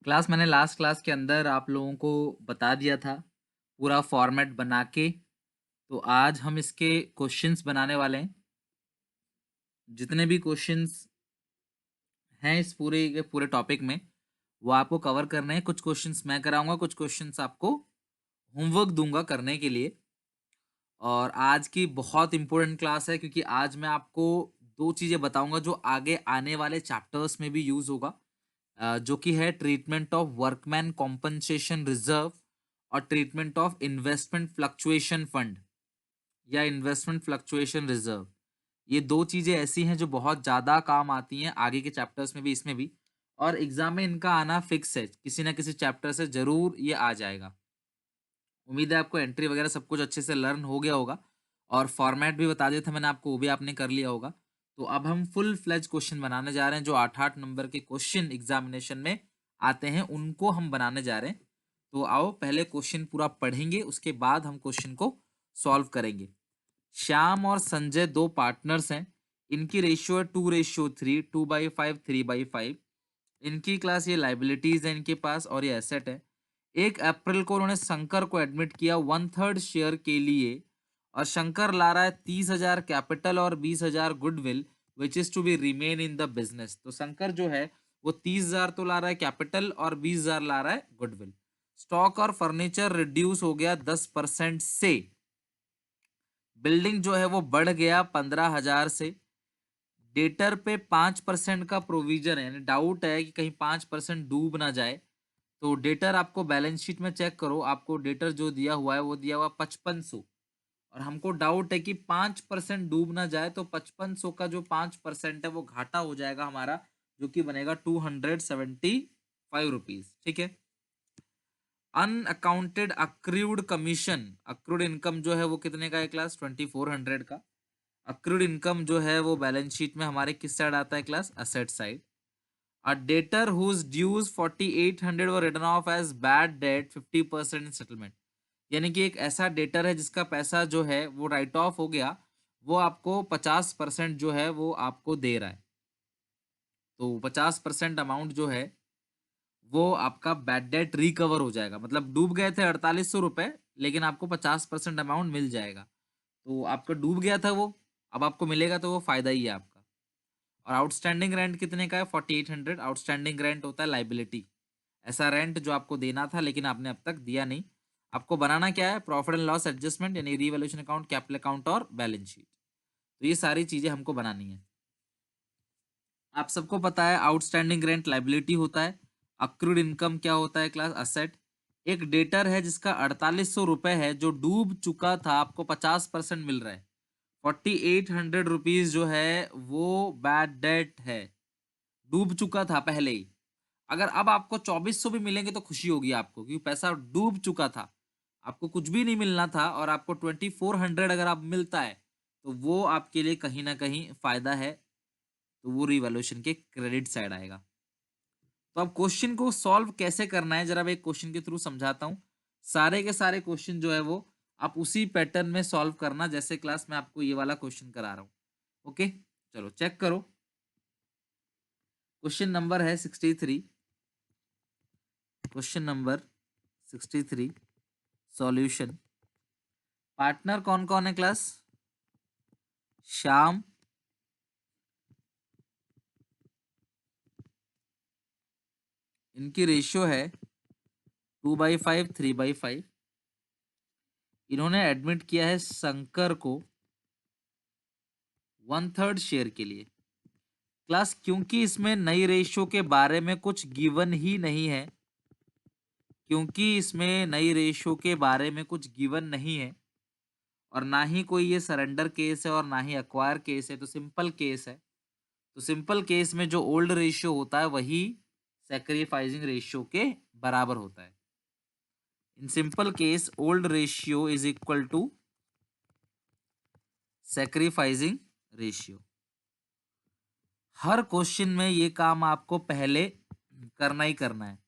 मैंने last class के अंदर आप लोगों को बता दिया था पूरा फॉर्मेट बना के। तो आज हम इसके क्वेश्चंस बनाने वाले हैं। जितने भी क्वेश्चंस हैं इस पूरे के पूरे टॉपिक में वो आपको कवर करने हैं। कुछ क्वेश्चंस मैं कराऊंगा, कुछ क्वेश्चंस आपको होमवर्क दूंगा करने के लिए। और आज की बहुत इंपॉर्टेंट क्लास है क्योंकि आज मैं आपको दो चीजें बताऊंगा जो आगे आने वाले चैप्टर्स में भी यूज होगा। जो कि है treatment of workman compensation reserve और treatment of investment fluctuation fund या इन्वेस्टमेंट फ्लक्चुएशन रिजर्व। ये दो चीजें ऐसी हैं जो बहुत ज्यादा काम आती हैं आगे के चैप्टर्स में भी, इसमें भी। और एग्जाम में इनका आना फिक्स है, किसी ना किसी चैप्टर से जरूर ये आ जाएगा। उम्मीद है आपको एंट्री वगैरह सब कुछ अच्छे से लर्न हो गया होगा। और फॉर्मेट भी बता दिया था मैंने आपको, वो भी आपने कर लिया होगा। तो अब हम फुल फ्लेज क्वेश्चन बनाने जा रहे हैं। जो 8-8 नंबर के क्वेश्चन एग्जामिनेशन में आते हैं उनको हम बनाने जा रहे हैं। तो आओ पहले क्वेश्चन पूरा पढ़ेंगे, उसके बाद हम क्वेश्चन को सॉल्व करेंगे। श्याम और संजय दो पार्टनर्स हैं। इनकी रेशियो है 2:3, 2/5, 3/5। इनकी क्लास ये लाइबिलिटीज है इनके पास और ये एसेट है। 1 अप्रैल को उन्होंने शंकर को एडमिट किया 1/3 शेयर के लिए। और शंकर ला रहा है 30,000 कैपिटल और 20,000 goodwill which is to be remain in the business. तो शंकर जो है वो 30,000 तो ला रहा है कैपिटल और 20,000 ला रहा है गुडविल। स्टॉक और फर्नीचर रिड्यूस हो गया 10% से। बिल्डिंग जो है वो बढ़ गया 15,000 से। डेटर पे 5% का प्रोविजन है, यानी डाउट है कि कहीं 5% डूब ना जाए। तो डेटर आपको बैलेंस शीट में चेक करो, आपको डेटर जो दिया हुआ है वो दिया हुआ 5500। और हमको डाउट है कि 5% डूब ना जाए, तो 5500 का जो 5% है वो घाटा हो जाएगा हमारा, जो कि बनेगा 275 रुपीज। ठीक है। Unaccounted accrued commission, accrued income जो है वो कितने का है क्लास? 2400 का। अक्रूड इनकम जो है वो बैलेंस शीट में हमारे किस साइड आता है class? Asset side. A debtor whose dues 4800 were written off as bad debt 50% in settlement। यानी कि एक ऐसा डेटर है जिसका पैसा जो है वो राइट ऑफ हो गया, वो आपको 50% जो है वो आपको दे रहा है। तो 50% अमाउंट जो है वो आपका बैड डेट रिकवर हो जाएगा। मतलब डूब गए थे 4800 रुपए, लेकिन आपको 50% अमाउंट मिल जाएगा। तो आपका डूब गया था वो, अब आपको मिलेगा, तो वो फायदा ही है आपका। और आउटस्टैंडिंग रेंट कितने का है? 4800। आउटस्टैंडिंग रेंट होता है लाइबिलिटी, ऐसा रेंट जो आपको देना था लेकिन आपने अब तक दिया नहीं। आपको बनाना क्या है? प्रॉफिट एंड लॉस एडजस्टमेंट, यानी रीवैल्यूएशन अकाउंट, कैपिटल अकाउंट और बैलेंस शीट। तो ये सारी चीजें हमको बनानी है। आप सबको पता है आउटस्टैंडिंग रेंट लाइबिलिटी होता है, अक्रूड इनकम क्या होता है क्लास? असेट। एक डेटर है जिसका 4800 रुपए है जो डूब चुका था, आपको 50% मिल रहा है। 4800 रुपीज जो है वो बैड डेट है, डूब चुका था पहले ही। अगर अब आपको 2400 भी मिलेंगे तो खुशी होगी आपको, क्योंकि पैसा डूब चुका था, आपको कुछ भी नहीं मिलना था, और आपको 2400 अगर आप मिलता है तो वो आपके लिए कहीं ना कहीं फायदा है। तो वो रिवैल्यूएशन के क्रेडिट साइड आएगा। तो अब क्वेश्चन को सॉल्व कैसे करना है जरा मैं एक क्वेश्चन के थ्रू समझाता हूँ। सारे के सारे क्वेश्चन जो है वो आप उसी पैटर्न में सॉल्व करना जैसे क्लास में आपको ये वाला क्वेश्चन करा रहा हूँ। ओके, चलो चेक करो। क्वेश्चन नंबर है 63। Question number 63 solution. पार्टनर कौन कौन है क्लास? श्याम, इनकी रेशियो है 2/5, 3/5। इन्होंने एडमिट किया है शंकर को 1/3 शेयर के लिए। क्लास क्योंकि इसमें नई रेशियो के बारे में कुछ गिवन ही नहीं है, क्योंकि इसमें नई रेशियो के बारे में कुछ गिवन नहीं है, और ना ही कोई ये सरेंडर केस है और ना ही एक्वायर केस है, तो सिंपल केस है। तो सिंपल केस में जो ओल्ड रेशियो होता है वही सैक्रिफाइसिंग रेशियो के बराबर होता है। In simple case old ratio is equal to sacrificing ratio. हर क्वेश्चन में ये काम आपको पहले करना ही करना है,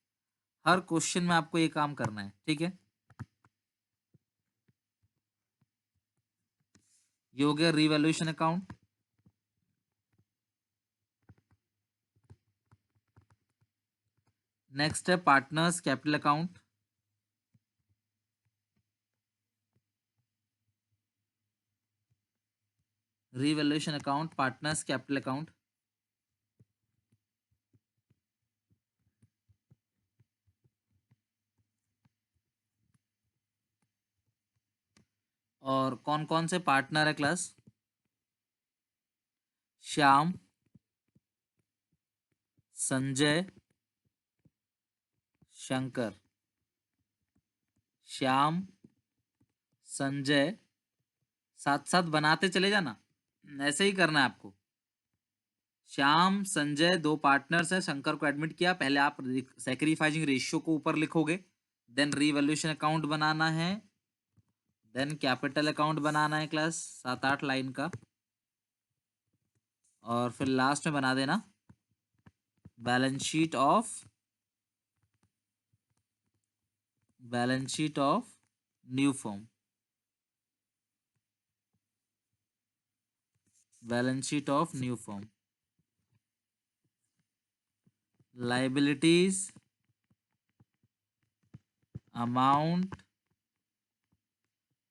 हर क्वेश्चन में आपको ये काम करना है। ठीक है, ये हो गया रिवैल्यूएशन अकाउंट। नेक्स्ट है partners capital account, revaluation account, partners capital account, और कौन कौन से पार्टनर है क्लास? श्याम, संजय, शंकर। श्याम, संजय, साथ साथ बनाते चले जाना, ऐसे ही करना है आपको। श्याम, संजय दो पार्टनर्स हैं, शंकर को एडमिट किया। पहले आप सैक्रिफाइसिंग रेशियो को ऊपर लिखोगे, देन रीवैल्यूएशन अकाउंट बनाना है, देन कैपिटल अकाउंट बनाना है क्लास, 7-8 लाइन का, और फिर लास्ट में बना देना balance sheet of new firm, balance sheet of new form. Liabilities, amount,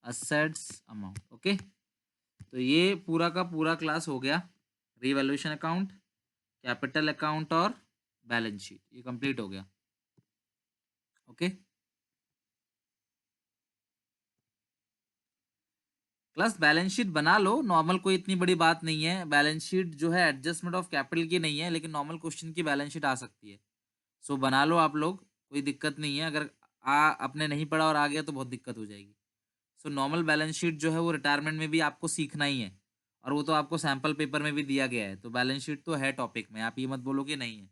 assets, amount. Okay, तो ये पूरा का पूरा क्लास हो गया। रीवैल्यूएशन अकाउंट, कैपिटल अकाउंट और बैलेंस शीट, ये कंप्लीट हो गया। ओके क्लास, बैलेंस शीट बना लो, नॉर्मल, कोई इतनी बड़ी बात नहीं है। बैलेंस शीट जो है एडजस्टमेंट ऑफ कैपिटल की नहीं है, लेकिन नॉर्मल क्वेश्चन की बैलेंस शीट आ सकती है। सो बना लो आप लोग, कोई दिक्कत नहीं है। अगर आपने नहीं पढ़ा और आ गया तो बहुत दिक्कत हो जाएगी। सो नॉर्मल बैलेंस शीट जो है वो रिटायरमेंट में भी आपको सीखना ही है, और वो तो आपको सैम्पल पेपर में भी दिया गया है। तो बैलेंस शीट तो है टॉपिक में, आप ये मत बोलो कि नहीं है।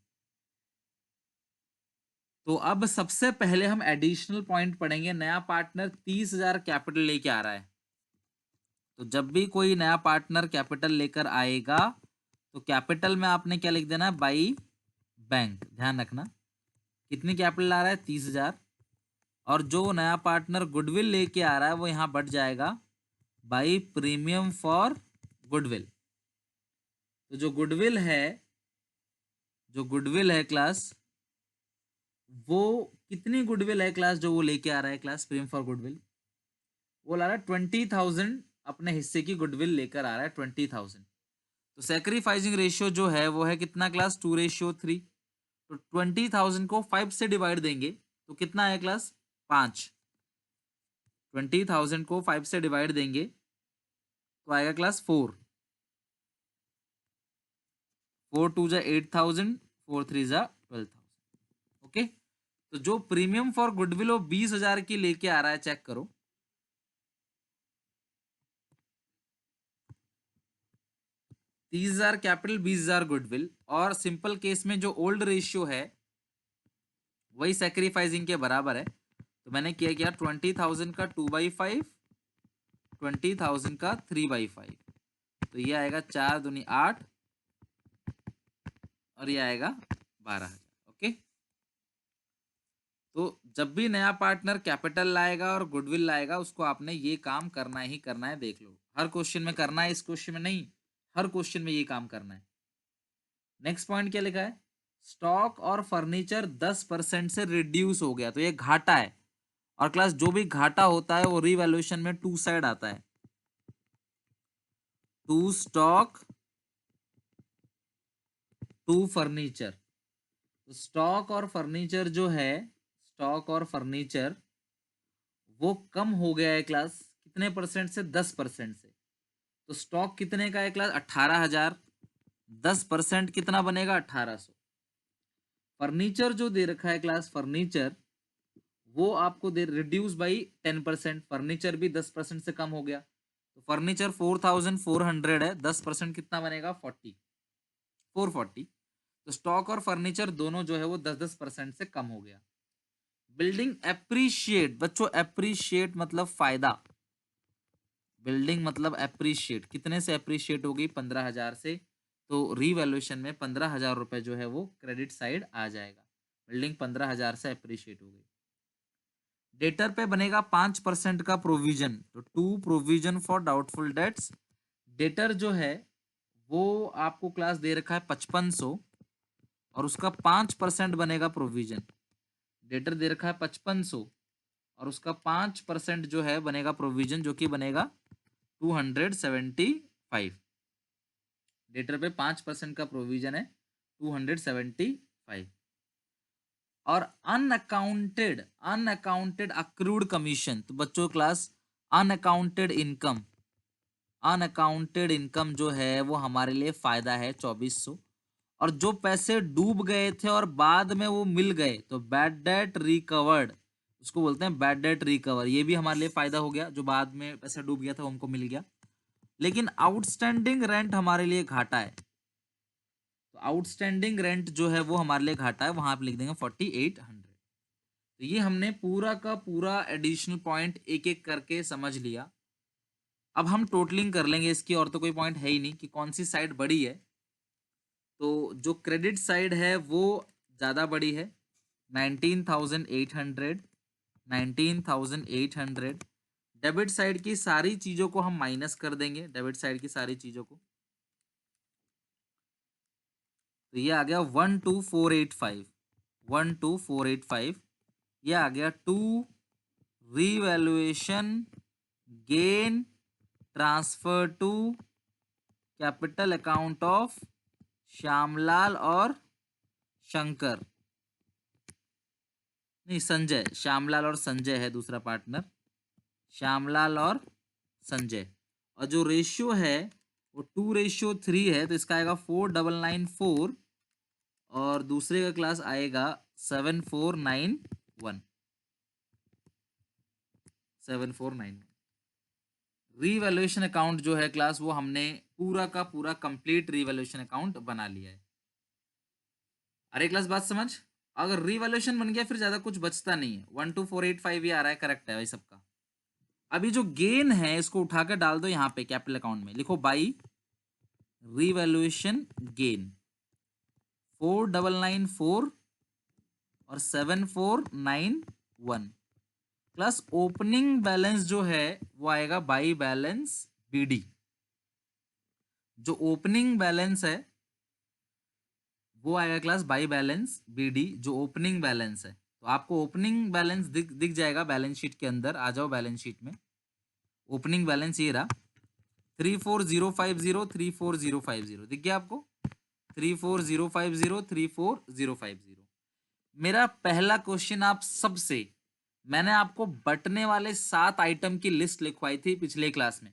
तो अब सबसे पहले हम एडिशनल पॉइंट पढ़ेंगे। नया पार्टनर 30,000 कैपिटल लेके आ रहा है, तो जब भी कोई नया पार्टनर कैपिटल लेकर आएगा तो कैपिटल में आपने क्या लिख देना है? By bank. ध्यान रखना, कितनी कैपिटल आ रहा है? 30,000। और जो नया पार्टनर गुडविल लेके आ रहा है वो यहां बढ़ जाएगा बाई प्रीमियम फॉर गुडविल। तो जो गुडविल है क्लास, वो कितनी गुडविल है क्लास जो वो लेके आ रहा है क्लास? प्रीमियम फॉर गुडविल वो ला रहा है 20,000, अपने हिस्से की गुडविल लेकर आ रहा है 20,000। तो सैक्रिफाइसिंग रेशियो जो है वो है कितना क्लास? 2:3। तो 20,000 को 5 से डिवाइड देंगे तो कितना है क्लास? 5। 20,000 को 5 से डिवाइड देंगे तो आएगा क्लास 4। 4 2 जा 8,000, 4 3 जा 12,000। ओके, तो जो प्रीमियम फॉर गुडविल वो 20,000 की लेके आ रहा है, चेक करो। 30,000 कैपिटल, 20,000 गुडविल, और सिंपल केस में जो ओल्ड रेशियो है वही सैक्रिफाइसिंग के बराबर है। तो मैंने किया 20,000 का 2/5, 20,000 का 3/5, तो ये आएगा 4 दूनी 8 और ये आएगा 12,000। ओके, तो जब भी नया पार्टनर कैपिटल लाएगा और गुडविल लाएगा उसको आपने ये काम करना ही करना है। देख लो, हर क्वेश्चन में करना है, इस क्वेश्चन में नहीं, हर क्वेश्चन में ये काम करना है। नेक्स्ट पॉइंट क्या लिखा है? स्टॉक और फर्नीचर 10% से रिड्यूस हो गया, तो ये घाटा है। और क्लास, जो भी घाटा होता है वो रीवैल्यूएशन में टू साइड आता है, टू स्टॉक टू फर्नीचर। तो स्टॉक और फर्नीचर जो है, स्टॉक और फर्नीचर वो कम हो गया है क्लास, कितने परसेंट से? 10% से। तो स्टॉक कितने का है क्लास? 18,000। 10% कितना बनेगा? 1800। फर्नीचर जो दे रखा है क्लास, फर्नीचर वो आपको दे रिड्यूस बाई 10%। फर्नीचर भी 10% से कम हो गया, तो फर्नीचर 4,400 है, 10% कितना बनेगा? 440। तो स्टॉक और फर्नीचर दोनों जो है वो 10-10% से कम हो गया। बिल्डिंग एप्रिशिएट, बच्चों एप्रिशिएट मतलब फायदा, बिल्डिंग मतलब एप्रिशिएट, कितने से एप्रिशिएट होगी? 15,000 से। तो रीवैल्यूएशन में 15,000 रुपए जो है वो क्रेडिट साइड आ जाएगा। बिल्डिंग 15,000 से एप्रिशिएट हो गई। डेटर पे बनेगा 5% का प्रोविजन, तो to provision for doubtful debts. Debtor जो है वो आपको क्लास दे रखा है 5500 और उसका 5% बनेगा प्रोविजन। डेटर दे रखा है 5500 और उसका 5% जो है बनेगा प्रोविजन, जो कि बनेगा 275। डेटर पे 5% का प्रोविजन है 275। और अनअकाउंटेड अक्रूड कमीशन, तो बच्चों क्लास अनअकाउंटेड इनकम जो है वो हमारे लिए फायदा है 2400। और जो पैसे डूब गए थे और बाद में वो मिल गए तो बैड डेट रिकवर्ड, उसको बोलते हैं बैड डेट रिकवर, ये भी हमारे लिए फायदा हो गया, जो बाद में पैसा डूब गया था वो हमको मिल गया। लेकिन आउटस्टैंडिंग रेंट हमारे लिए घाटा है, तो आउटस्टैंडिंग रेंट जो है वो हमारे लिए घाटा है, वहां पे लिख देंगे 4800। तो ये हमने पूरा का पूरा एडिशनल पॉइंट एक एक करके समझ लिया। अब हम टोटलिंग कर लेंगे इसकी, और तो कोई पॉइंट है ही नहीं कि कौन सी साइड बड़ी है। तो जो क्रेडिट साइड है वो ज़्यादा बड़ी है, 19,800, 19,800। डेबिट साइड की सारी चीज़ों को हम माइनस कर देंगे, डेबिट साइड की सारी चीज़ों को, तो ये आ गया 12,485, 12,485। ये आ गया to revaluation gain transfer to capital account of Shyamlal और शंकर, नहीं संजय, श्यामलाल और संजय है दूसरा पार्टनर, श्यामलाल और संजय। और जो रेशियो है वो 2:3 है, तो इसका आएगा 4994 और दूसरे का क्लास आएगा 7491, 7491। रीवैल्यूएशन अकाउंट जो है क्लास वो हमने पूरा का पूरा कंप्लीट रीवैल्यूएशन अकाउंट बना लिया है। अरे क्लास बात समझ, अगर रीवैल्यूएशन बन गया फिर ज्यादा कुछ बचता नहीं है, 12,485 ये आ रहा है, करेक्ट है भाई सबका। अभी जो गेन है इसको उठाकर डाल दो यहाँ पे कैपिटल अकाउंट में, लिखो बाई रीवैल्यूएशन गेन 4994 और 7491 प्लस ओपनिंग बैलेंस जो है वो आएगा बाई बैलेंस बीडी। जो ओपनिंग बैलेंस है वो आएगा क्लास बाई बैलेंस बीडी, जो ओपनिंग बैलेंस है। तो आपको ओपनिंग बैलेंस दिख जाएगा बैलेंस शीट के अंदर, आ जाओ बैलेंस शीट में। ओपनिंग बैलेंस ये रहा 34050, 34050 दिख गया आपको, 34050, 34050। मेरा पहला क्वेश्चन आप सबसे, मैंने आपको बटने वाले 7 आइटम की लिस्ट लिखवाई थी पिछले क्लास में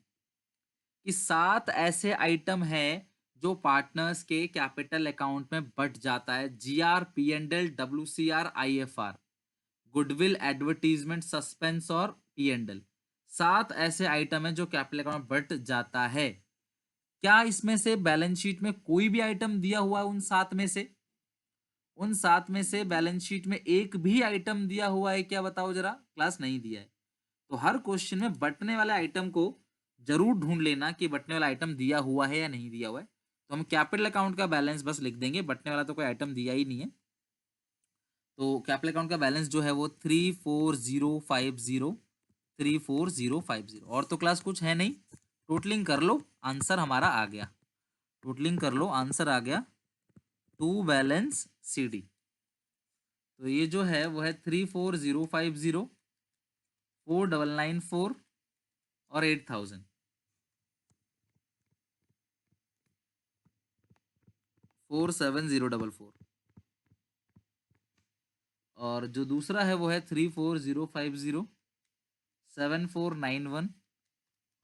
कि 7 ऐसे आइटम है जो पार्टनर्स के कैपिटल अकाउंट में बट जाता है, GR, P and L, WCR, IFR, goodwill, advertisement, suspense और पी&एल। 7 ऐसे आइटम है जो कैपिटल अकाउंट में बट जाता है। क्या इसमें से बैलेंस शीट में कोई भी आइटम दिया हुआ है उन 7 में से? उन 7 में से बैलेंस शीट में एक भी आइटम दिया हुआ है क्या, बताओ जरा, क्लास नहीं दिया है। तो हर क्वेश्चन में बटने वाले आइटम को जरूर ढूंढ लेना कि बटने वाला आइटम दिया हुआ है या नहीं दिया हुआ है। तो हम कैपिटल अकाउंट का बैलेंस बस लिख देंगे, बटने वाला तो कोई आइटम दिया ही नहीं है। तो कैपिटल अकाउंट का बैलेंस जो है वो 34050, 34050। और तो क्लास कुछ है नहीं, टोटलिंग कर लो, आंसर हमारा आ गया, टोटलिंग कर लो, आंसर आ गया टू बैलेंस सीडी। तो ये जो है वो है 34050, 4994 और 8000, 47044। और जो दूसरा है वो है 34050, 7491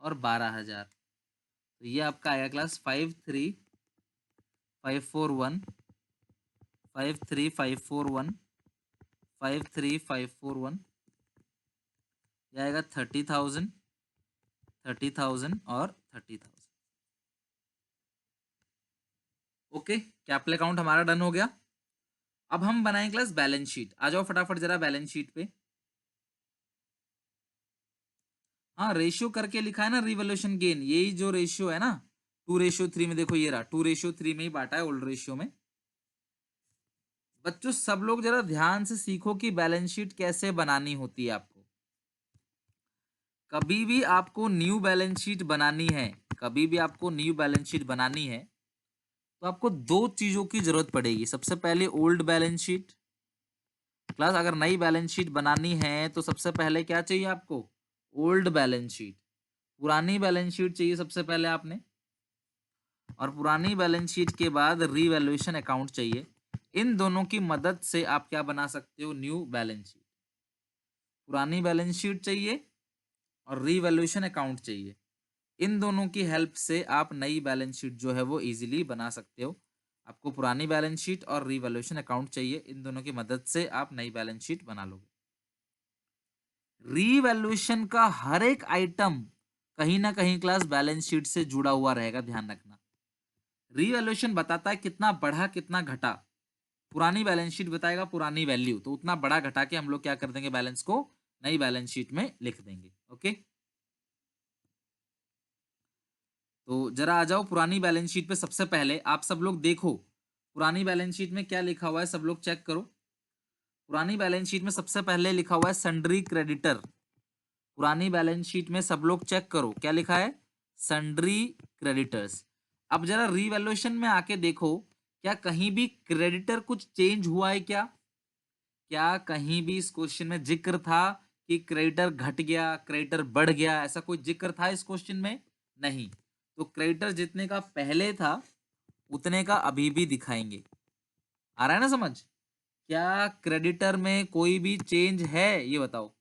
और 12,000। तो ये आपका आएगा क्लास 53541, 53541, 53541। ये आएगा 30,000, 30,000 और 30,000। ओके, कैपिटल अकाउंट हमारा डन हो गया। अब हम बनाएं क्लास बैलेंस शीट, आ जाओ फटाफट जरा बैलेंस शीट पे। हाँ, रेशियो करके लिखा है ना रिवोल्यूशन गेन, यही जो रेशियो है ना 2:3 में, देखो ये रहा 2:3 में ही बांटा है ओल्ड रेशियो में। बच्चों सब लोग जरा ध्यान से सीखो कि बैलेंस शीट कैसे बनानी होती है। आपको कभी भी आपको न्यू बैलेंस शीट बनानी है, कभी भी आपको न्यू बैलेंस शीट बनानी है तो आपको दो चीजों की जरूरत पड़ेगी। सबसे पहले ओल्ड बैलेंस शीट, क्लास अगर नई बैलेंस शीट बनानी है तो सबसे पहले क्या चाहिए आपको? ओल्ड बैलेंस शीट, पुरानी बैलेंस शीट चाहिए सबसे पहले आपने, और पुरानी बैलेंस शीट के बाद रीवैल्यूएशन अकाउंट चाहिए। इन दोनों की मदद से आप क्या बना सकते हो? New balance sheet. पुरानी बैलेंस शीट चाहिए और रीवैल्यूएशन अकाउंट चाहिए। इन दोनों की हेल्प से आप नई बैलेंस शीट जो है वो इजीली बना सकते हो। आपको पुरानी बैलेंस शीट और रीवैल्यूएशन अकाउंट चाहिए, इन दोनों की मदद से आप नई बैलेंस शीट बना लोगे। रीवैल्यूएशन का हर एक आइटम कहीं ना कहीं क्लास बैलेंस शीट से जुड़ा हुआ रहेगा, ध्यान रखना। रीवैल्यूएशन बताता है कितना बढ़ा कितना घटा, पुरानी बैलेंस शीट बताएगा पुरानी वैल्यू, तो उतना बड़ा घटा के हम लोग क्या कर देंगे? बैलेंस को नई बैलेंस शीट में लिख देंगे। ओके, तो जरा आ जाओ पुरानी बैलेंस शीट पे। सबसे पहले आप सब लोग देखो पुरानी बैलेंस शीट में क्या लिखा हुआ है, सब लोग चेक करो। पुरानी बैलेंस शीट में सबसे पहले लिखा हुआ है सन्ड्री क्रेडिटर। पुरानी बैलेंस शीट में सब लोग चेक करो क्या लिखा है? Sundry creditors. अब जरा रीवैल्यूएशन में आके देखो, क्या कहीं भी क्रेडिटर कुछ चेंज हुआ है क्या? क्या कहीं भी इस क्वेश्चन में जिक्र था कि क्रेडिटर घट गया, क्रेडिटर बढ़ गया, ऐसा कोई जिक्र था इस क्वेश्चन में? नहीं। तो क्रेडिटर जितने का पहले था उतने का अभी भी दिखाएंगे। आ रहा है ना समझ? क्या क्रेडिटर में कोई भी चेंज है? ये बताओ,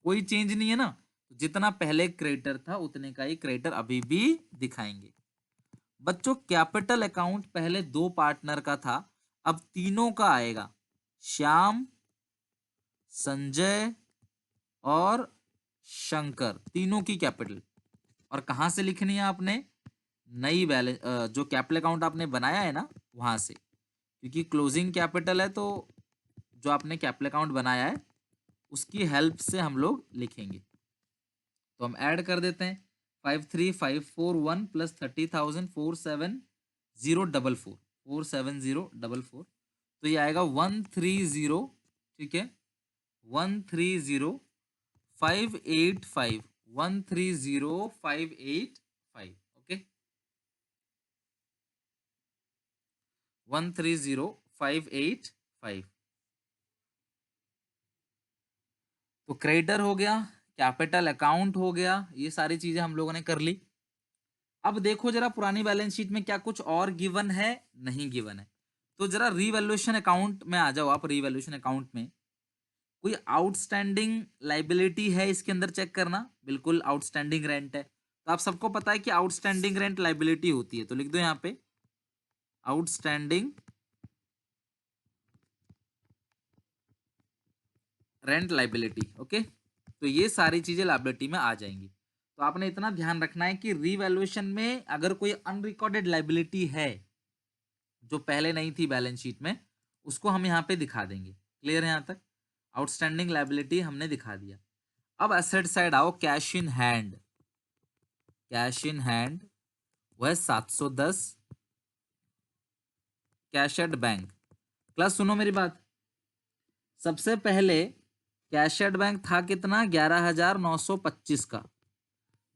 कोई चेंज नहीं है ना, जितना पहले क्रेडिटर था उतने का ही क्रेडिटर अभी भी दिखाएंगे। बच्चों कैपिटल अकाउंट पहले दो पार्टनर का था, अब तीनों का आएगा, श्याम, संजय और शंकर, तीनों की कैपिटल। और कहां से लिखनी है आपने? नई बैलेंस जो कैपिटल अकाउंट आपने बनाया है ना वहां से, क्योंकि क्लोजिंग कैपिटल है, तो जो आपने कैपिटल अकाउंट बनाया है उसकी हेल्प से हम लोग लिखेंगे। तो हम ऐड कर देते हैं 53541 प्लस 30,000 47044 तो ये आएगा 130, ठीक है, 130,585, 130,585, ओके, 130,585। तो क्रेडिटर हो गया, कैपिटल अकाउंट हो गया, ये सारी चीजें हम लोगों ने कर ली। अब देखो जरा पुरानी बैलेंस शीट में क्या कुछ और गिवन है? नहीं गिवन है। तो जरा रीवैल्यूएशन अकाउंट में आ जाओ आप। रीवैल्यूएशन अकाउंट में कोई आउटस्टैंडिंग लाइबिलिटी है इसके अंदर? चेक करना, बिल्कुल आउटस्टैंडिंग रेंट है। तो आप सबको पता है कि आउटस्टैंडिंग रेंट लाइबिलिटी होती है, तो लिख दो यहाँ पे आउटस्टैंडिंग रेंट लाइबिलिटी। ओके, तो ये सारी चीजें लाइबिलिटी में आ जाएंगी। तो आपने इतना ध्यान रखना है कि रीवैल्यूएशन में अगर कोई अनरिकॉर्डेड लाइबिलिटी है जो पहले नहीं थी बैलेंस शीट में, उसको हम यहाँ पे दिखा देंगे। क्लियर है यहाँ तक? आउटस्टैंडिंग लाइबिलिटी हमने दिखा दिया। अब एसेट साइड आओ, cash in hand. Cash in hand वह 710, कैश एट बैंक। क्लास सुनो मेरी बात, सबसे पहले कैश एट बैंक था कितना? 11,925 का।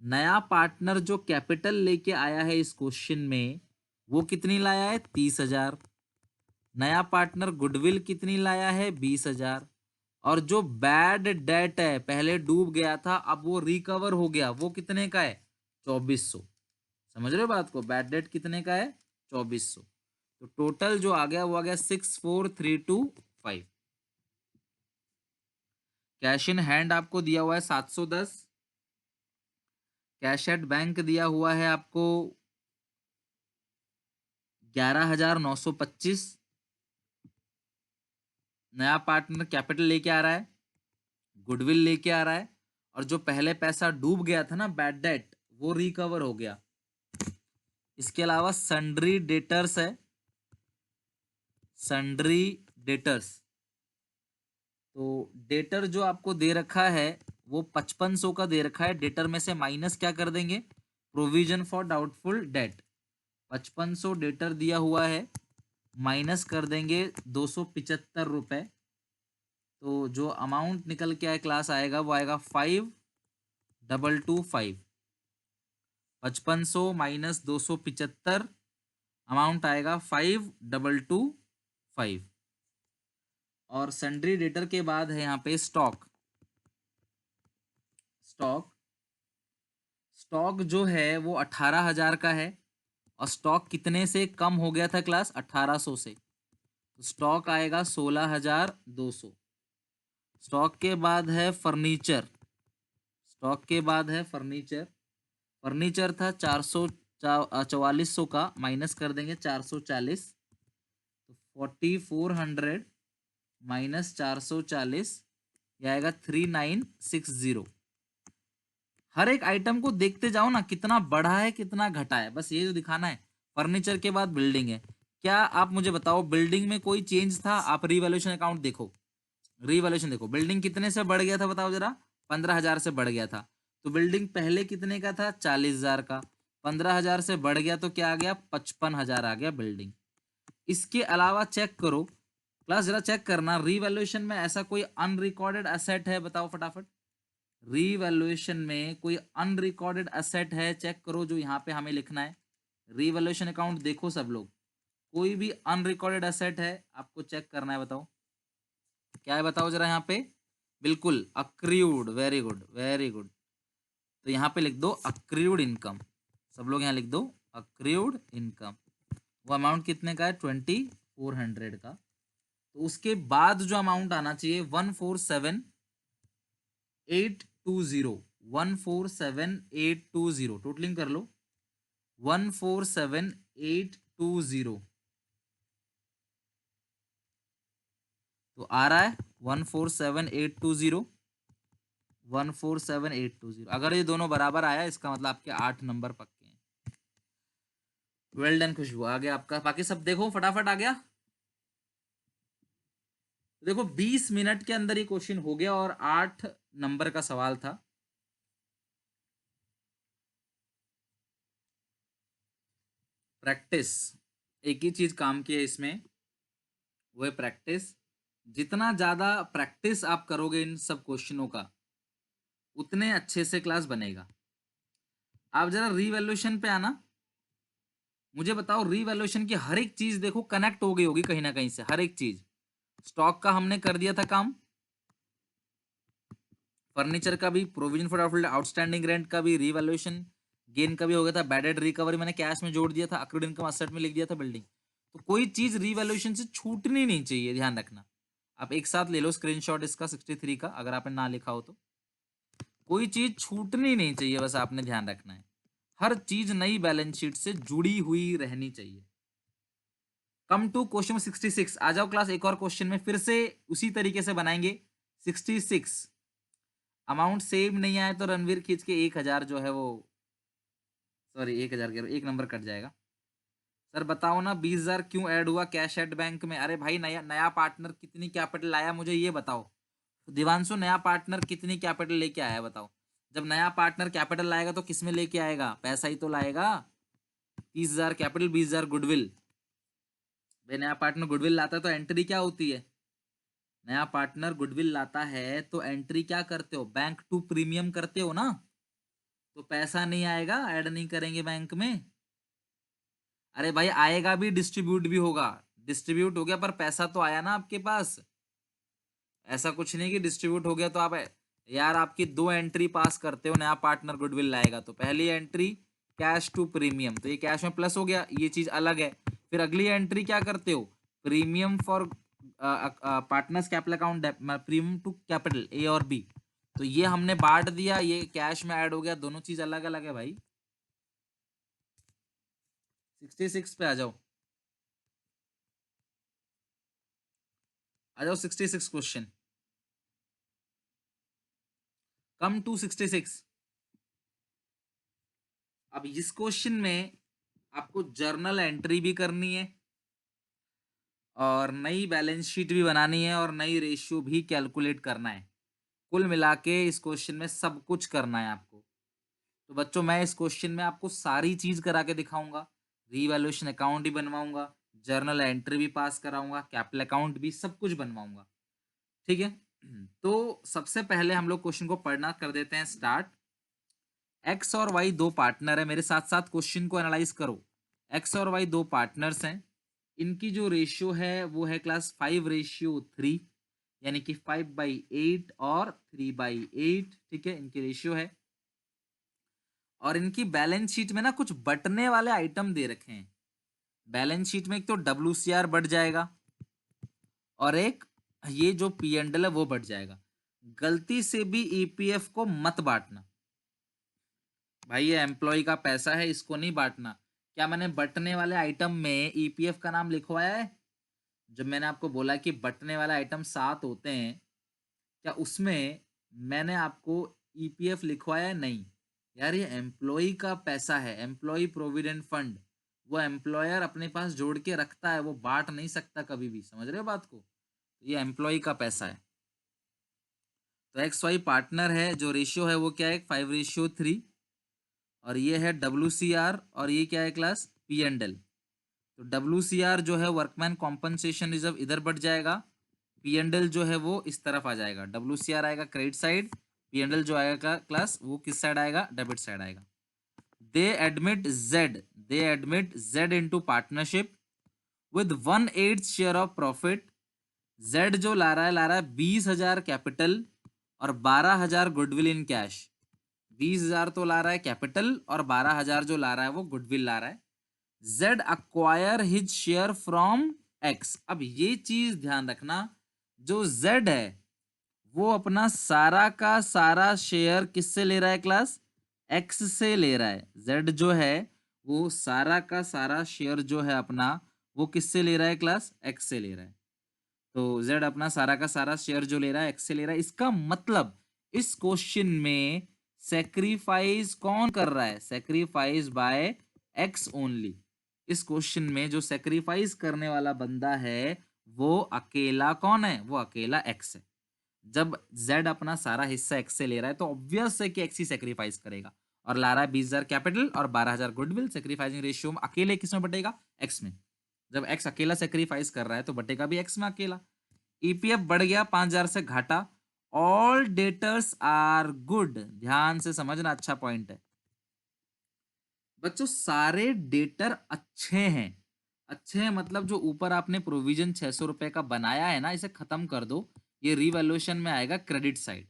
नया पार्टनर जो कैपिटल लेके आया है इस क्वेश्चन में, वो कितनी लाया है? 30,000। नया पार्टनर गुडविल कितनी लाया है? 20,000। और जो बैड डेट है, पहले डूब गया था अब वो रिकवर हो गया, वो कितने का है? 2400। समझ रहे हो बात को? बैड डेट कितने का है? 2400। तो टोटल जो आ गया वो आ गया 64,325। कैश इन हैंड आपको दिया हुआ है 710, कैश एट बैंक दिया हुआ है आपको 11,925। नया पार्टनर कैपिटल लेके आ रहा है, गुडविल लेके आ रहा है, और जो पहले पैसा डूब गया था ना, बैड डेट, वो रिकवर हो गया। इसके अलावा सन्ड्री डेटर्स है, सन्ड्री डेटर्स। तो डेटर जो आपको दे रखा है वो 5500 का दे रखा है। डेटर में से माइनस क्या कर देंगे? Provision for doubtful date. 5500 debtor दिया हुआ है, माइनस कर देंगे 275 रुपए। तो जो अमाउंट निकल के आए क्लास आएगा वो आएगा 5225। 5500 माइनस 275, अमाउंट आएगा 5225। और सन्ड्री डेटर के बाद है यहाँ पे स्टॉक। स्टॉक जो है वो 18,000 का है, और स्टॉक कितने से कम हो गया था क्लास? 1800 से। तो स्टॉक आएगा 16,200। स्टॉक के बाद है फर्नीचर। फर्नीचर था 4400 का, माइनस कर देंगे 440, तो 4400 माइनस 440, ये आएगा 3960। हर एक आइटम को देखते जाओ ना, कितना बढ़ा है कितना घटा है, बस ये जो दिखाना है। फर्नीचर के बाद बिल्डिंग है। क्या आप मुझे बताओ, बिल्डिंग में कोई चेंज था? आप रीवैल्यूएशन अकाउंट देखो, बिल्डिंग कितने से बढ़ गया था बताओ जरा? 15,000 से बढ़ गया था। तो बिल्डिंग पहले कितने का था? 40,000 का। 15,000 से बढ़ गया तो क्या आ गया? 55,000 आ गया बिल्डिंग। इसके अलावा चेक करो क्लास, जरा चेक करना रीवैल्यूएशन में ऐसा कोई अनरिकॉर्डेड एसेट है? बताओ फटाफट। रीवैल्यूएशन में कोई अनरिकॉर्डेड एसेट है? चेक करो, जो यहाँ पे हमें लिखना है। रीवैल्यूएशन अकाउंट देखो सब लोग, कोई भी अनरिकॉर्डेड एसेट है आपको चेक करना है, बताओ क्या है, बताओ जरा यहाँ पे। बिल्कुल अक्रीव्ड, वेरी गुड वेरी गुड। तो यहाँ पे लिख दो अक्रीव्ड इनकम, सब लोग यहाँ लिख दो अक्रीव्ड इनकम। वो अमाउंट कितने का है? 2400 का। तो उसके बाद जो अमाउंट आना चाहिए 147,820, 147,820, टोटलिंग कर लो 147,820। तो आ रहा है 147,820, 147,820। अगर ये दोनों बराबर आया इसका मतलब आपके 8 नंबर पक्के हैं। वेल डन खुशबू, आ गया आपका। बाकी सब देखो फटाफट आ गया। देखो 20 मिनट के अंदर ये क्वेश्चन हो गया, और 8 नंबर का सवाल था। प्रैक्टिस, एक ही चीज काम की है इसमें, वो है प्रैक्टिस। जितना ज्यादा प्रैक्टिस आप करोगे इन सब क्वेश्चनों का, उतने अच्छे से क्लास बनेगा। आप जरा रीवैल्यूएशन पे आना, मुझे बताओ रीवैल्यूएशन की हर एक चीज देखो कनेक्ट हो गई होगी कहीं ना कहीं से, हर एक चीज। स्टॉक का हमने कर दिया था काम, फर्नीचर का भी, प्रोविजन फॉर आउटस्टैंडिंग रेंट का भी, रीवैल्यूएशन गेन का भी हो गया था, बैड डेट रिकवरी मैंने कैश में जोड़ दिया था, अक्रूड इनकम एसेट में लिख दिया था, बिल्डिंग। तो कोई चीज रीवैल्यूएशन से छूटनी नहीं चाहिए, ध्यान रखना। आप एक साथ ले लो स्क्रीनशॉट इसका 63 का, अगर आपने ना लिखा हो तो। कोई चीज छूटनी नहीं चाहिए, बस आपने ध्यान रखना है। हर चीज नई बैलेंस शीट से जुड़ी हुई रहनी चाहिए। Come to question 66। आ जाओ क्लास, एक और क्वेश्चन में फिर से उसी तरीके से बनाएंगे। 66 अमाउंट सेम नहीं आए तो रणवीर खींच के 1,000 जो है वो, सॉरी 1,000 एक नंबर कट जाएगा। सर बताओ ना 20,000 क्यों ऐड हुआ कैश एट बैंक में? अरे भाई नया नया पार्टनर कितनी कैपिटल लाया, मुझे ये बताओ। दिवांशु, नया पार्टनर कितनी कैपिटल लेके आया बताओ? जब नया पार्टनर कैपिटल लाएगा तो किसमें लेके आएगा? पैसा ही तो लाएगा। 30,000 कैपिटल, 20,000 गुडविल। भाई नया पार्टनर गुडविल लाता है तो एंट्री क्या होती है? नया पार्टनर गुडविल लाता है तो एंट्री क्या करते हो? बैंक टू प्रीमियम करते हो ना। तो पैसा नहीं आएगा, ऐड नहीं करेंगे बैंक में। अरे भाई आएगा भी, डिस्ट्रीब्यूट भी होगा। डिस्ट्रीब्यूट हो गया पर पैसा तो आया ना आपके पास। ऐसा कुछ नहीं कि डिस्ट्रीब्यूट हो गया तो आप, यार आपकी 2 एंट्री पास करते हो, नया पार्टनर गुडविल लाएगा तो पहली एंट्री कैश टू प्रीमियम, तो ये कैश में प्लस हो गया, ये चीज अलग है। फिर अगली एंट्री क्या करते हो? Premium for partners capital account, premium to capital A और बी। तो ये हमने बांट दिया, ये कैश में ऐड हो गया, दोनों चीज अलग अलग है भाई। 66 पे आ जाओ, 66 क्वेश्चन। Come to 66। अब इस क्वेश्चन में आपको जर्नल एंट्री भी करनी है, और नई बैलेंस शीट भी बनानी है, और नई रेशियो भी कैलकुलेट करना है। कुल मिला के इस क्वेश्चन में सब कुछ करना है आपको। तो बच्चों मैं इस क्वेश्चन में आपको सारी चीज करा के दिखाऊंगा। रीवैल्यूएशन अकाउंट भी बनवाऊंगा, जर्नल एंट्री भी पास कराऊंगा, कैपिटल अकाउंट भी, सब कुछ बनवाऊंगा। ठीक है। तो सबसे पहले हम लोग क्वेश्चन को पढ़ना कर देते हैं स्टार्ट। एक्स और वाई दो पार्टनर है, मेरे साथ साथ क्वेश्चन को एनालाइज करो। एक्स और वाई दो पार्टनर्स हैं, इनकी जो रेशियो है वो है क्लास 5:3। यानी कि 5/8 और 3/8, ठीक है, इनकी रेशियो है। और इनकी बैलेंस शीट में ना कुछ बटने वाले आइटम दे रखे हैं। बैलेंस शीट में एक तो WCR बढ़ जाएगा और एक ये जो P&L है वो बढ़ जाएगा। गलती से भी EPF को मत बांटना भाई, ये एम्प्लॉय का पैसा है, इसको नहीं बांटना। क्या मैंने बटने वाले आइटम में EPF का नाम लिखवाया है? जब मैंने आपको बोला कि बटने वाले आइटम 7 होते हैं, क्या उसमें मैंने आपको EPF लिखवाया है? नहीं यार, ये एम्प्लॉय का पैसा है, एम्प्लॉय प्रोविडेंट फंड। वो एम्प्लॉयर अपने पास जोड़ के रखता है, वो बांट नहीं सकता कभी भी। समझ रहे हो बात को? ये एम्प्लॉय का पैसा है। तो XY पार्टनर है, जो रेशियो है वो क्या है? 5:3। और ये है WCR और ये क्या है क्लास? P&L। तो WCR जो है वर्कमैन कॉम्पनसेशन रिजर्व, इधर बढ़ जाएगा। P&L जो है वो इस तरफ आ जाएगा। WCR आएगा क्रेडिट साइड, P&L जो आएगा क्लास वो किस साइड आएगा? डेबिट साइड आएगा। दे admit Z into partnership with 1/8 share of profit. Z जो ला रहा है 20,000 कैपिटल और 12,000 गुडविल इन कैश। 20,000 तो ला रहा है कैपिटल और 12,000 जो ला रहा है वो गुडविल ला रहा है। Z acquire his share from X। अब ये चीज ध्यान रखना, जो Z है वो अपना सारा का सारा शेयर किससे ले रहा है क्लास? X से ले रहा है। Z जो है वो सारा का सारा शेयर जो है अपना, वो किससे ले रहा है क्लास? X से ले रहा है। तो Z अपना सारा का सारा शेयर जो ले रहा है X से ले रहा है। इसका मतलब इस क्वेश्चन में सेक्रीफाइस कौन कर रहा है? Sacrifice by X only. इस क्वेश्चन में जो सेक्रीफाइस करने वाला बंदा है वो अकेला कौन है? वो अकेला X है। जब Z अपना सारा हिस्सा X से ले रहा है तो ऑब्वियस है कि X ही सेक्रीफाइस करेगा। और ला रहा है 20,000 कैपिटल और 12,000 गुडविल। सेक्रीफाइसिंग रेशियो में अकेले किस में बटेगा? X में। जब X अकेला सेक्रीफाइस कर रहा है तो बटेगा भी X में अकेला। EPF बढ़ गया 5,000 से घाटा। All debtors are good. ध्यान से समझना, अच्छा पॉइंट है बच्चों। सारे डेटर अच्छे हैं। अच्छे हैं मतलब जो ऊपर आपने प्रोविजन 600 रुपए का बनाया है ना, इसे खत्म कर दो, ये रिवैल्यूएशन में आएगा क्रेडिट साइड।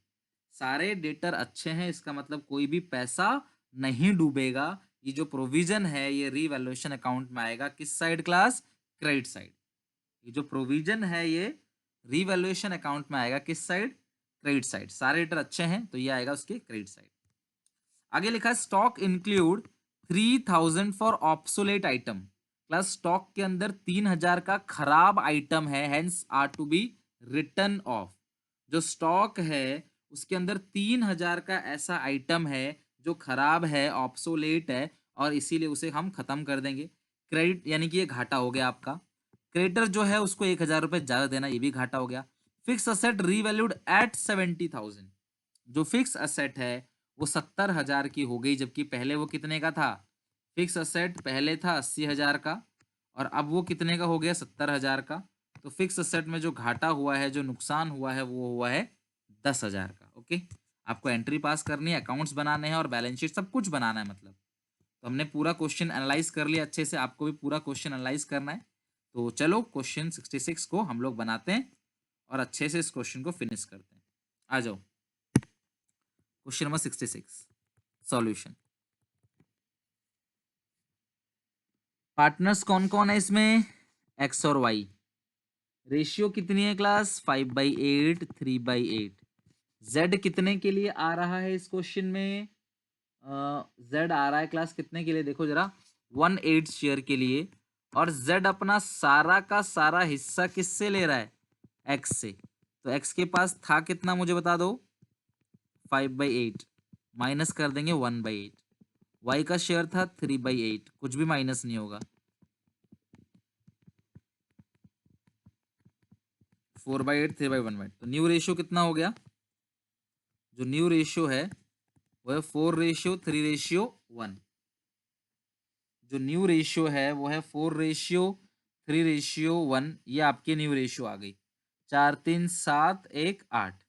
सारे डेटर अच्छे हैं, इसका मतलब कोई भी पैसा नहीं डूबेगा। ये जो प्रोविजन है ये रिवैल्यूएशन अकाउंट में आएगा किस साइड क्लास? Credit side. ये जो प्रोविजन है ये रिवैल्यूएशन अकाउंट में आएगा किस साइड? Credit side. सारे डेटर अच्छे हैं तो ये आएगा उसके क्रेडिट साइड। आगे लिखा है stock include 3,000 for obsolete item. Plus stock के अंदर 3,000 का खराब आइटम है, hence are to be written off. जो स्टॉक है उसके अंदर 3,000 का ऐसा आइटम है जो खराब है, ऑब्सोलेट है, और इसीलिए उसे हम खत्म कर देंगे। क्रेडिट यानी कि ये घाटा हो गया आपका। क्रेडिटर जो है उसको 1,000 रुपए ज्यादा देना, ये भी घाटा हो गया। Fix asset revalued at 70,000। जो फिक्स असेट है वो 70,000 की हो गई, जबकि पहले वो कितने का था? फिक्स असेट पहले था 80,000 का और अब वो कितने का हो गया? 70,000 का। तो फिक्स असेट में जो घाटा हुआ है, जो नुकसान हुआ है, वो हुआ है 10,000 का। ओके, आपको एंट्री पास करनी है, अकाउंट्स बनाने हैं और बैलेंस शीट सब कुछ बनाना है मतलब। तो हमने पूरा क्वेश्चन एनालाइज कर लिया अच्छे से, आपको भी पूरा क्वेश्चन एनालाइज करना है। तो चलो क्वेश्चन 66 को हम लोग बनाते हैं और अच्छे से इस क्वेश्चन को फिनिश करते हैं। आ जाओ क्वेश्चन नंबर 66 सॉल्यूशन। पार्टनर्स कौन कौन है इसमें? X और Y। रेशियो कितनी है क्लास? 5/8 3/8। Z कितने के लिए आ रहा है इस क्वेश्चन में? Z आ रहा है क्लास कितने के लिए? देखो जरा, 1/8 शेयर के लिए। और Z अपना सारा का सारा हिस्सा किससे ले रहा है? X से। तो X के पास था कितना मुझे बता दो? 5/8 माइनस कर देंगे 1/8। Y का शेयर था 3/8, कुछ भी माइनस नहीं होगा। 4/8 3/1/8। तो न्यू रेशियो कितना हो गया? जो न्यू रेशियो है वो है 4:3:1। जो न्यू रेशियो है वो है 4:3:1। ये आपकी न्यू रेशियो आ गई। 4 3 7 1 8।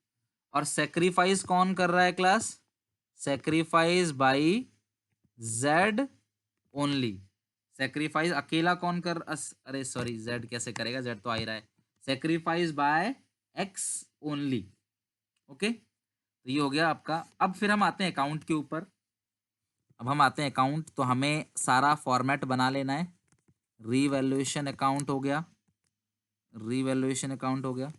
और सेक्रीफाइस कौन कर रहा है class? Sacrifice by Z only. Sacrifice अकेला कौन कर अरे सॉरी, Z कैसे करेगा? Z तो आ ही रहा है। Sacrifice by X only. Okay, तो ये हो गया आपका। अब फिर हम आते हैं अकाउंट के ऊपर। अब हम आते हैं अकाउंट, तो हमें सारा फॉर्मेट बना लेना है। रीवैल्यूएशन अकाउंट हो गया, रीवैल्यूएशन अकाउंट हो गया।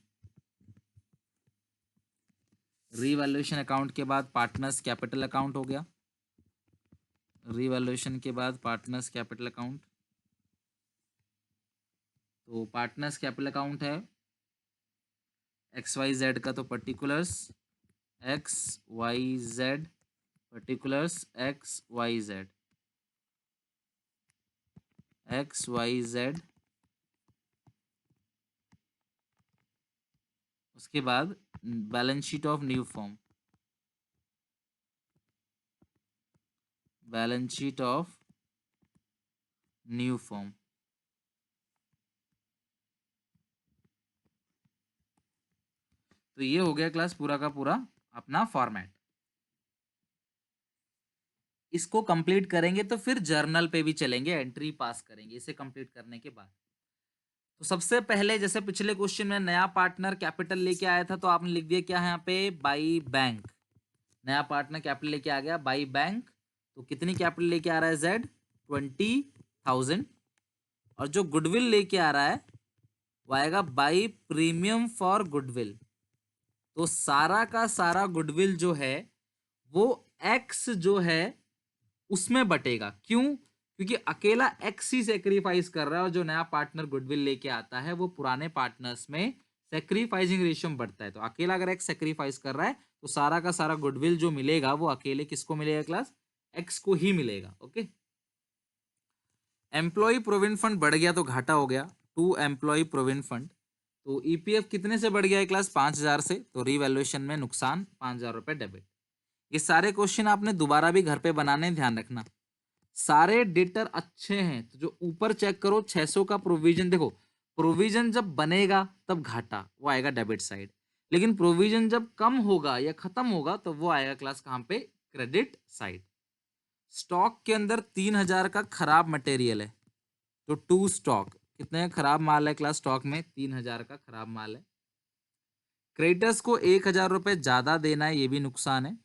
रीवैल्यूएशन अकाउंट के बाद पार्टनर्स कैपिटल अकाउंट हो गया। रीवैल्यूएशन के बाद पार्टनर्स कैपिटल अकाउंट, तो पार्टनर्स कैपिटल अकाउंट है एक्स वाई जेड का, तो particulars X Y Z, particulars X Y Z, X Y Z. उसके बाद balance sheet of new firm, balance sheet of new firm. तो ये हो गया क्लास पूरा का पूरा अपना फॉर्मेट। इसको कंप्लीट करेंगे तो फिर जर्नल पे भी चलेंगे, एंट्री पास करेंगे इसे कंप्लीट करने के बाद। तो सबसे पहले जैसे पिछले क्वेश्चन में नया पार्टनर कैपिटल लेके आया था, तो आपने लिख दिया क्या है यहाँ पे, बाई बैंक। नया पार्टनर कैपिटल लेके आ गया बाई बैंक, तो कितनी कैपिटल लेके आ रहा है जेड, 20,000। और जो गुडविल लेके आ रहा है वो आएगा बाई प्रीमियम फॉर गुडविल। तो सारा का सारा गुडविल जो है वो एक्स जो है उसमें बटेगा। क्यों? क्योंकि अकेला एक्स ही सेक्रीफाइस कर रहा है, और जो नया पार्टनर गुडविल लेके आता है वो पुराने पार्टनर्स में सेक्रीफाइसिंग रेशियो में बढ़ता है। तो अकेला अगर एक्स सेक्रीफाइस कर रहा है तो सारा का सारा गुडविल जो मिलेगा वो अकेले किसको मिलेगा क्लास, एक्स को ही मिलेगा। ओके, एम्प्लॉय प्रोविडेंट फंड बढ़ गया तो घाटा हो गया, टू एम्प्लॉय प्रोविडेंट फंड। तो ईपीएफ कितने से बढ़ गया है क्लास, 5,000 से, तो रिवैल्यूएशन में नुकसान 5,000 रुपए डेबिट। ये सारे क्वेश्चन आपने दोबारा भी घर पे बनाने, ध्यान रखना। सारे डेटर अच्छे हैं तो जो ऊपर चेक करो 600 का प्रोविजन, देखो प्रोविजन जब बनेगा तब घाटा वो आएगा डेबिट साइड, लेकिन प्रोविजन जब कम होगा या खत्म होगा तो वो आएगा क्लास कहाँ पे, क्रेडिट साइड। स्टॉक के अंदर 3,000 का खराब मटेरियल है, तो टू स्टॉक, कितने का खराब माल है क्लास स्टॉक में, 3,000 का खराब माल है। क्रेडिटर्स को 1,000 रुपए ज्यादा देना है, ये भी नुकसान है।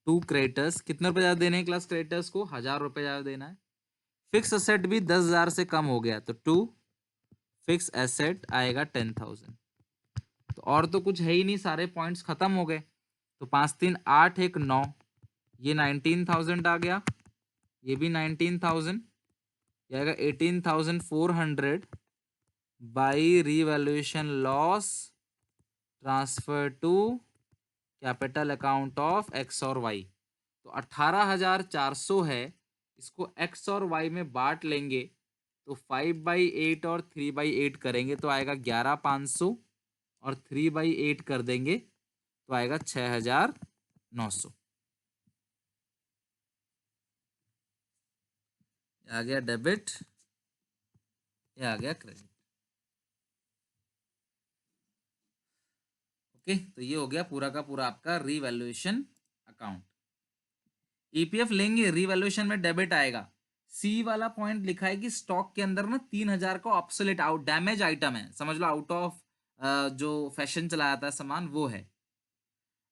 टू क्रेडिटर्स, कितने रुपए ज्यादा देने हैं क्लास क्रेडिटर्स को, 1,000 रुपए ज्यादा देना है। फिक्स एसेट भी 10,000 से कम हो गया, तो टू फिक्स एसेट आएगा 10,000। तो और तो कुछ है ही नहीं, सारे पॉइंट्स खत्म हो गए। तो 5, 3, 8, 1, 9, ये 19,000 आ गया, ये भी 19,000, ये आएगा 18,400 by revaluation loss transfer to capital account of X और वाई। तो 18,400 है, इसको एक्स और वाई में बांट लेंगे तो 5/8 और 3/8 करेंगे तो आएगा 11,500, और 3/8 कर देंगे तो आएगा 6,900। आ गया डेबिट, ये आ गया क्रेडिट। ओके, तो ये हो गया पूरा का पूरा आपका रीवैल्यूएशन अकाउंट। ईपीएफ लेंगे, रीवैल्यूएशन में डेबिट आएगा। सी वाला पॉइंट लिखा है कि स्टॉक के अंदर ना 3,000 का ऑब्सोलेट आउट डैमेज आइटम है, समझ लो आउट ऑफ जो फैशन चला जाता है सामान वो है।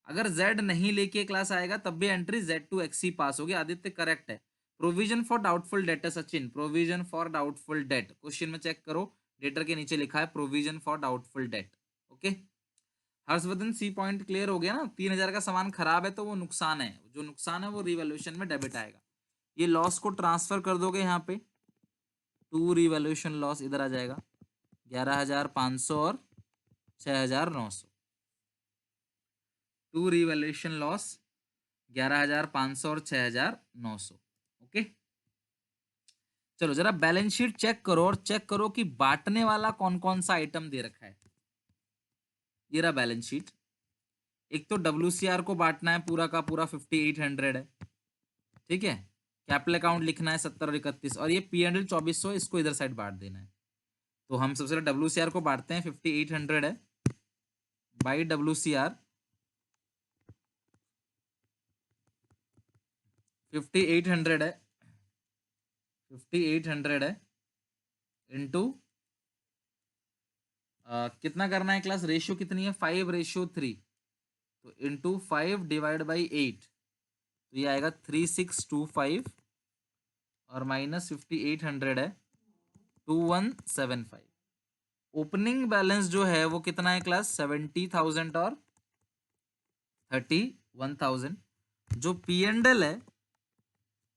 अगर जेड नहीं लेके क्लास आएगा तब भी एंट्री जेड टू एक्स ही पास होगी। आदित्य करेक्ट है। प्रोविजन फॉर डाउटफुल डेट है Sachin, provision for doubtful debt question में चेक करो, डेटर के नीचे लिखा है provision for doubtful debt. Okay, Harshvardhan C point clear हो गया ना, 3,000 का सामान खराब है तो वो नुकसान है, जो नुकसान है वो रिवैल्यूएशन में डेबिट आएगा। ये लॉस को ट्रांसफर कर दोगे यहाँ पे, टू रिवैल्यूएशन लॉस इधर आ जाएगा, 11,500 और 6,900। टू रिवैल्यूएशन लॉस 11,500 और 6,900। ओके, चलो जरा बैलेंस शीट चेक करो और चेक करो कि बांटने वाला कौन कौन सा आइटम दे रखा है। ये रहा बैलेंस शीट। एक तो WCR को बांटना है पूरा का पूरा 5,800 है, ठीक है। कैपिटल अकाउंट लिखना है 70 और 31, और ये P&L 2,400, इसको इधर साइड बांट देना है। तो हम सबसे पहले WCR को बांटते हैं, 5,800 है बाई WCR, 5,800 है, 5,800 है इंटू कितना करना है क्लास, रेशियो कितनी है 5:3, तो इंटू 5/8, तो ये आएगा 3625 और माइनस 5800 है 2175। ओपनिंग बैलेंस जो है वो कितना है क्लास, 70,000 और 31,000। जो पी एंड एल है,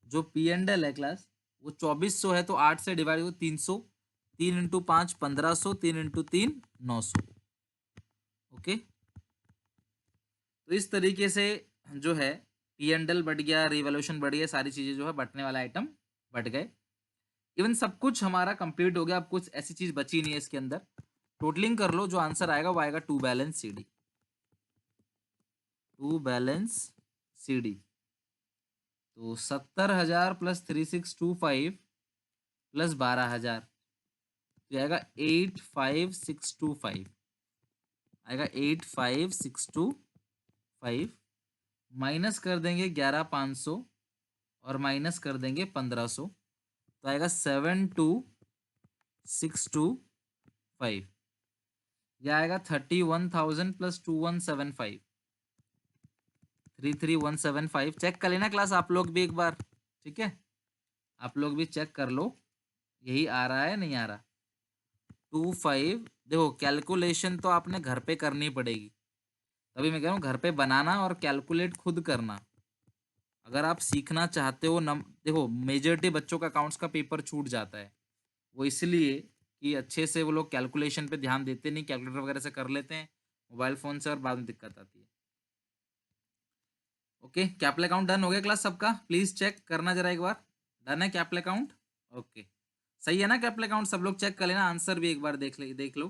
जो पी एंड एल है क्लास, वो 2400 है, तो 8 से डिवाइड हो 300, 3 इंटू 5 1500, 3 इंटू 3 900। ओके, तो इस तरीके से जो है पी एंड एल बढ़ गया, रिवॉल्यूशन बढ़ गया, सारी चीजें जो है बटने वाला आइटम बढ़ गए। इवन सब कुछ हमारा कंप्लीट हो गया, अब कुछ ऐसी चीज बची नहीं है इसके अंदर। टोटलिंग कर लो, जो आंसर आएगा वो आएगा 2 balance C D, 2 balance C D. तो 70,000 प्लस 3625 प्लस 12,000, तो आएगा 85625, आएगा 85625, माइनस कर देंगे 11,500 और माइनस कर देंगे 1,500, तो आएगा 72625। यह आएगा 31,000 प्लस 2175, 33,175। चेक कर लेना क्लास आप लोग भी एक बार, ठीक है, आप लोग भी चेक कर लो यही आ रहा है नहीं आ रहा। 25, देखो कैलकुलेशन तो आपने घर पे करनी पड़ेगी, तभी मैं कह रहा हूँ घर पे बनाना और कैलकुलेट खुद करना। अगर आप सीखना चाहते हो, देखो मेजॉरिटी बच्चों का अकाउंट्स का पेपर छूट जाता है, वो इसलिए कि अच्छे से वो लोग कैलकुलेशन पे ध्यान देते नहीं, कैलकुलेटर वगैरह से कर लेते हैं मोबाइल फोन से और बाद में दिक्कत आती है। ओके, कैपिटल अकाउंट डन हो गया क्लास सबका, प्लीज चेक करना जरा एक बार, डन है कैपिटल अकाउंट? ओके, सही है ना कैपिटल अकाउंट, सब लोग चेक कर लेना, आंसर भी एक बार देख लो,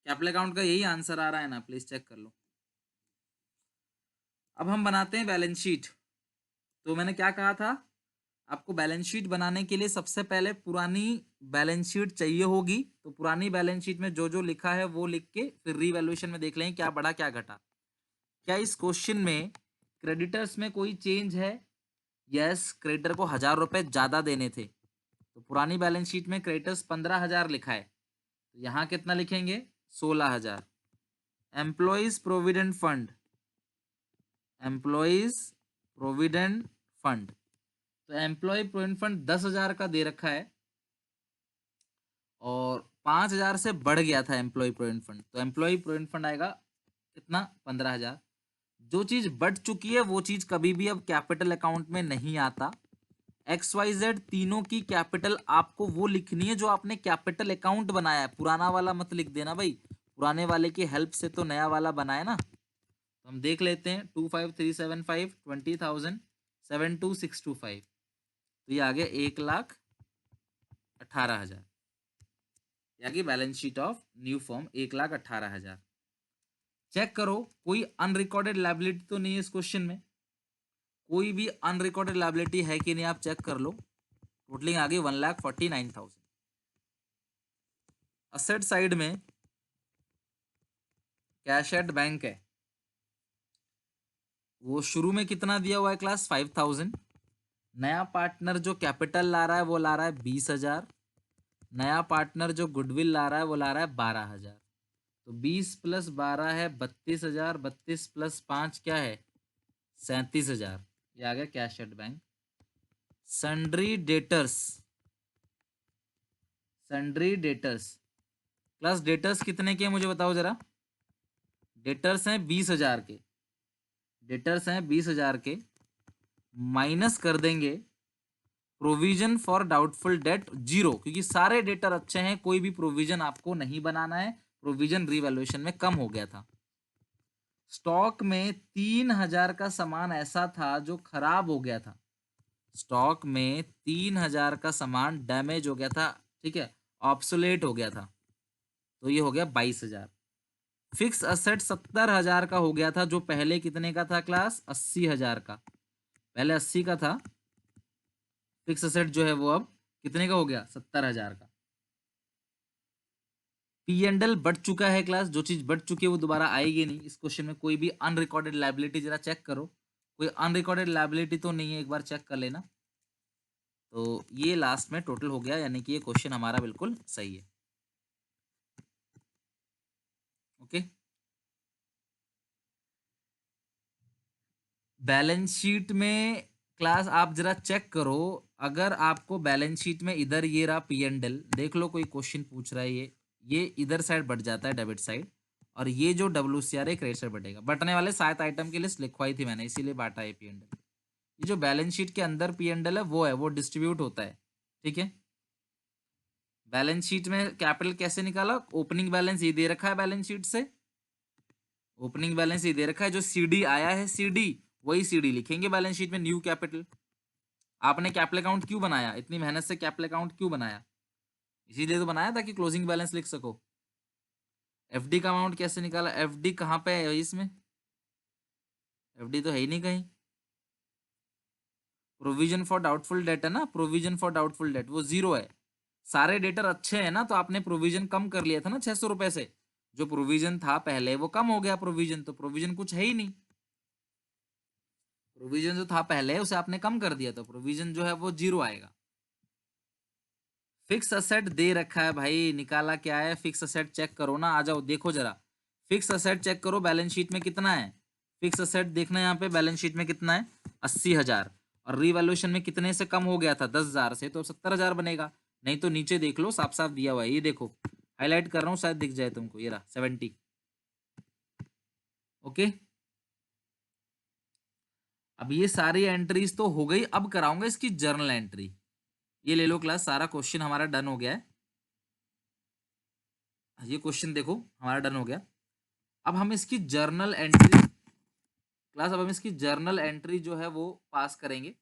कैपिटल अकाउंट का यही आंसर आ रहा है ना, प्लीज चेक कर लो। अब हम बनाते हैं बैलेंस शीट। तो मैंने क्या कहा था, आपको बैलेंस शीट बनाने के लिए सबसे पहले पुरानी बैलेंस शीट चाहिए होगी, तो पुरानी बैलेंस शीट में जो जो लिखा है वो लिख के फिर रीवैल्यूएशन में देख लेंगे क्या बढ़ा क्या घटा। क्या इस क्वेश्चन में क्रेडिटर्स में कोई चेंज है? यस, क्रेडिटर को 1,000 रुपए ज्यादा देने थे, तो पुरानी बैलेंस शीट में क्रेडिटर्स 15,000 लिखा है, तो यहाँ कितना लिखेंगे 16,000। Employees provident fund, employees provident fund, तो एम्प्लॉय प्रोविडेंट फंड 10,000 का दे रखा है और 5,000 से बढ़ गया था एम्प्लॉय प्रोविडेंट फंड, तो एम्प्लॉय प्रोविडेंट फंड आएगा कितना 15,000। जो चीज बढ़ चुकी है वो चीज कभी भी अब कैपिटल अकाउंट में नहीं आता। XYZ तीनों की कैपिटल आपको वो लिखनी है जो आपने कैपिटल अकाउंट बनाया है, पुराना वाला मत लिख देना भाई, पुराने वाले की हेल्प से तो नया वाला बनाए ना। तो हम देख लेते हैं 25,375, 20,000, 72625, तो ये आ गया 1,18,000, यानी balance sheet of new firm 1,18,000। Check करो कोई अनरिकॉर्डेड लायबिलिटी तो नहीं है इस क्वेश्चन में, कोई भी अनरिकॉर्डेड लायबिलिटी है कि नहीं आप चेक कर लो। टोटलिंग आ गई 1,49,000। असेट साइड में कैश एट बैंक है, वो शुरू में कितना दिया हुआ है क्लास 5,000। नया पार्टनर जो कैपिटल ला रहा है वो ला रहा है 20,000, नया पार्टनर जो गुडविल ला रहा है वो ला रहा है 12,000, तो 20 प्लस 12 है 32,000, 32 प्लस 5 क्या है 37,000, ये आ गया cash at bank. Sundry debtors, sundry debtors class, debtors कितने के मुझे बताओ जरा। डेटर्स हैं 20,000 के, डेटर्स हैं 20,000 के, माइनस कर देंगे प्रोविजन फॉर डाउटफुल डेट 0, क्योंकि सारे डेटर अच्छे हैं, कोई भी प्रोविजन आपको नहीं बनाना है, प्रोविजन रिवैल्यूएशन में कम हो गया था। स्टॉक में 3,000 का सामान ऐसा था जो खराब हो गया था, स्टॉक में 3,000 का सामान डैमेज हो गया था, ठीक है, ऑब्सोलेट हो गया था, तो ये हो गया 22,000। फिक्स असेट 70,000 का हो गया था, जो पहले कितने का था क्लास 80,000 का, पहले 80 का था, फिक्स असेट जो है वो अब कितने का हो गया 70,000 का। पी एंड एल बढ़ चुका है क्लास, जो चीज बढ़ चुकी है वो दोबारा आएगी नहीं इस क्वेश्चन में। कोई भी अनरिकॉर्डेड लायबिलिटी जरा चेक करो, कोई अनरिकॉर्डेड लायबिलिटी तो नहीं है, एक बार चेक कर लेना। तो ये लास्ट में टोटल हो गया, यानी कि ये क्वेश्चन हमारा बिल्कुल सही है। बैलेंस शीट में क्लास आप जरा चेक करो, अगर आपको बैलेंस शीट में इधर ये रहा पी एंड एल, देख लो कोई क्वेश्चन पूछ रहा है ये इधर साइड बढ़ जाता है डेबिट साइड, और ये जो डब्ल्यू सी आर है क्रेडिट साइड बढ़ेगा। बटने वाले 7 आइटम की लिस्ट लिखवाई थी मैंने, इसीलिए बांटा है पी एंड एल। ये जो बैलेंस शीट के अंदर पी एंड एल है वो डिस्ट्रीब्यूट होता है, ठीक है। बैलेंस शीट में कैपिटल कैसे निकाला, ओपनिंग बैलेंस ये दे रखा है बैलेंस शीट से, ओपनिंग बैलेंस ये दे रखा है, जो सीडी आया है सीडी वही सीडी लिखेंगे बैलेंस शीट में, न्यू कैपिटल। आपने कैपिटल अकाउंट क्यों बनाया, इतनी मेहनत से कैपिटल अकाउंट क्यों बनाया, इसीलिए तो बनाया था कि क्लोजिंग बैलेंस लिख सको। एफडी का अमाउंट कैसे निकाला, एफडी कहाँ पे है इसमें, एफडी तो है ही नहीं कहीं। प्रोविजन फॉर डाउटफुल डेट है ना, प्रोविजन फॉर डाउटफुल डेट वो 0 है। सारे डेटर अच्छे हैं ना, तो आपने प्रोविजन कम कर लिया था ना 600 रुपए से, जो प्रोविजन था पहले वो कम हो गया प्रोविजन, तो प्रोविजन कुछ है ही नहीं। प्रोविजन जो था पहले उसे आपने कम कर दिया, तो प्रोविजन जो है वो 0 आएगा। फिक्स असेट दे रखा है भाई, निकाला क्या है, फिक्स असेट चेक करो ना, आ जाओ देखो जरा, फिक्स असेट चेक करो बैलेंस शीट में कितना है। फिक्स असेट देखना यहाँ पे बैलेंस शीट में कितना है, 80,000, और रिवैल्यूएशन में कितने से कम हो गया था, 10,000 से, तो 70,000 बनेगा। नहीं तो नीचे देख लो, साफ साफ दिया हुआ है, ये देखो हाईलाइट कर रहा हूँ, शायद दिख जाए तुमको, ये रहा 70। ओके, अब ये सारी एंट्रीज तो हो गई, अब कराऊंगा इसकी जर्नल एंट्री। ये ले लो क्लास, सारा क्वेश्चन हमारा डन हो गया है, ये क्वेश्चन देखो हमारा डन हो गया। अब हम इसकी जर्नल एंट्री क्लास, अब हम इसकी जर्नल एंट्री जो है वो पास करेंगे।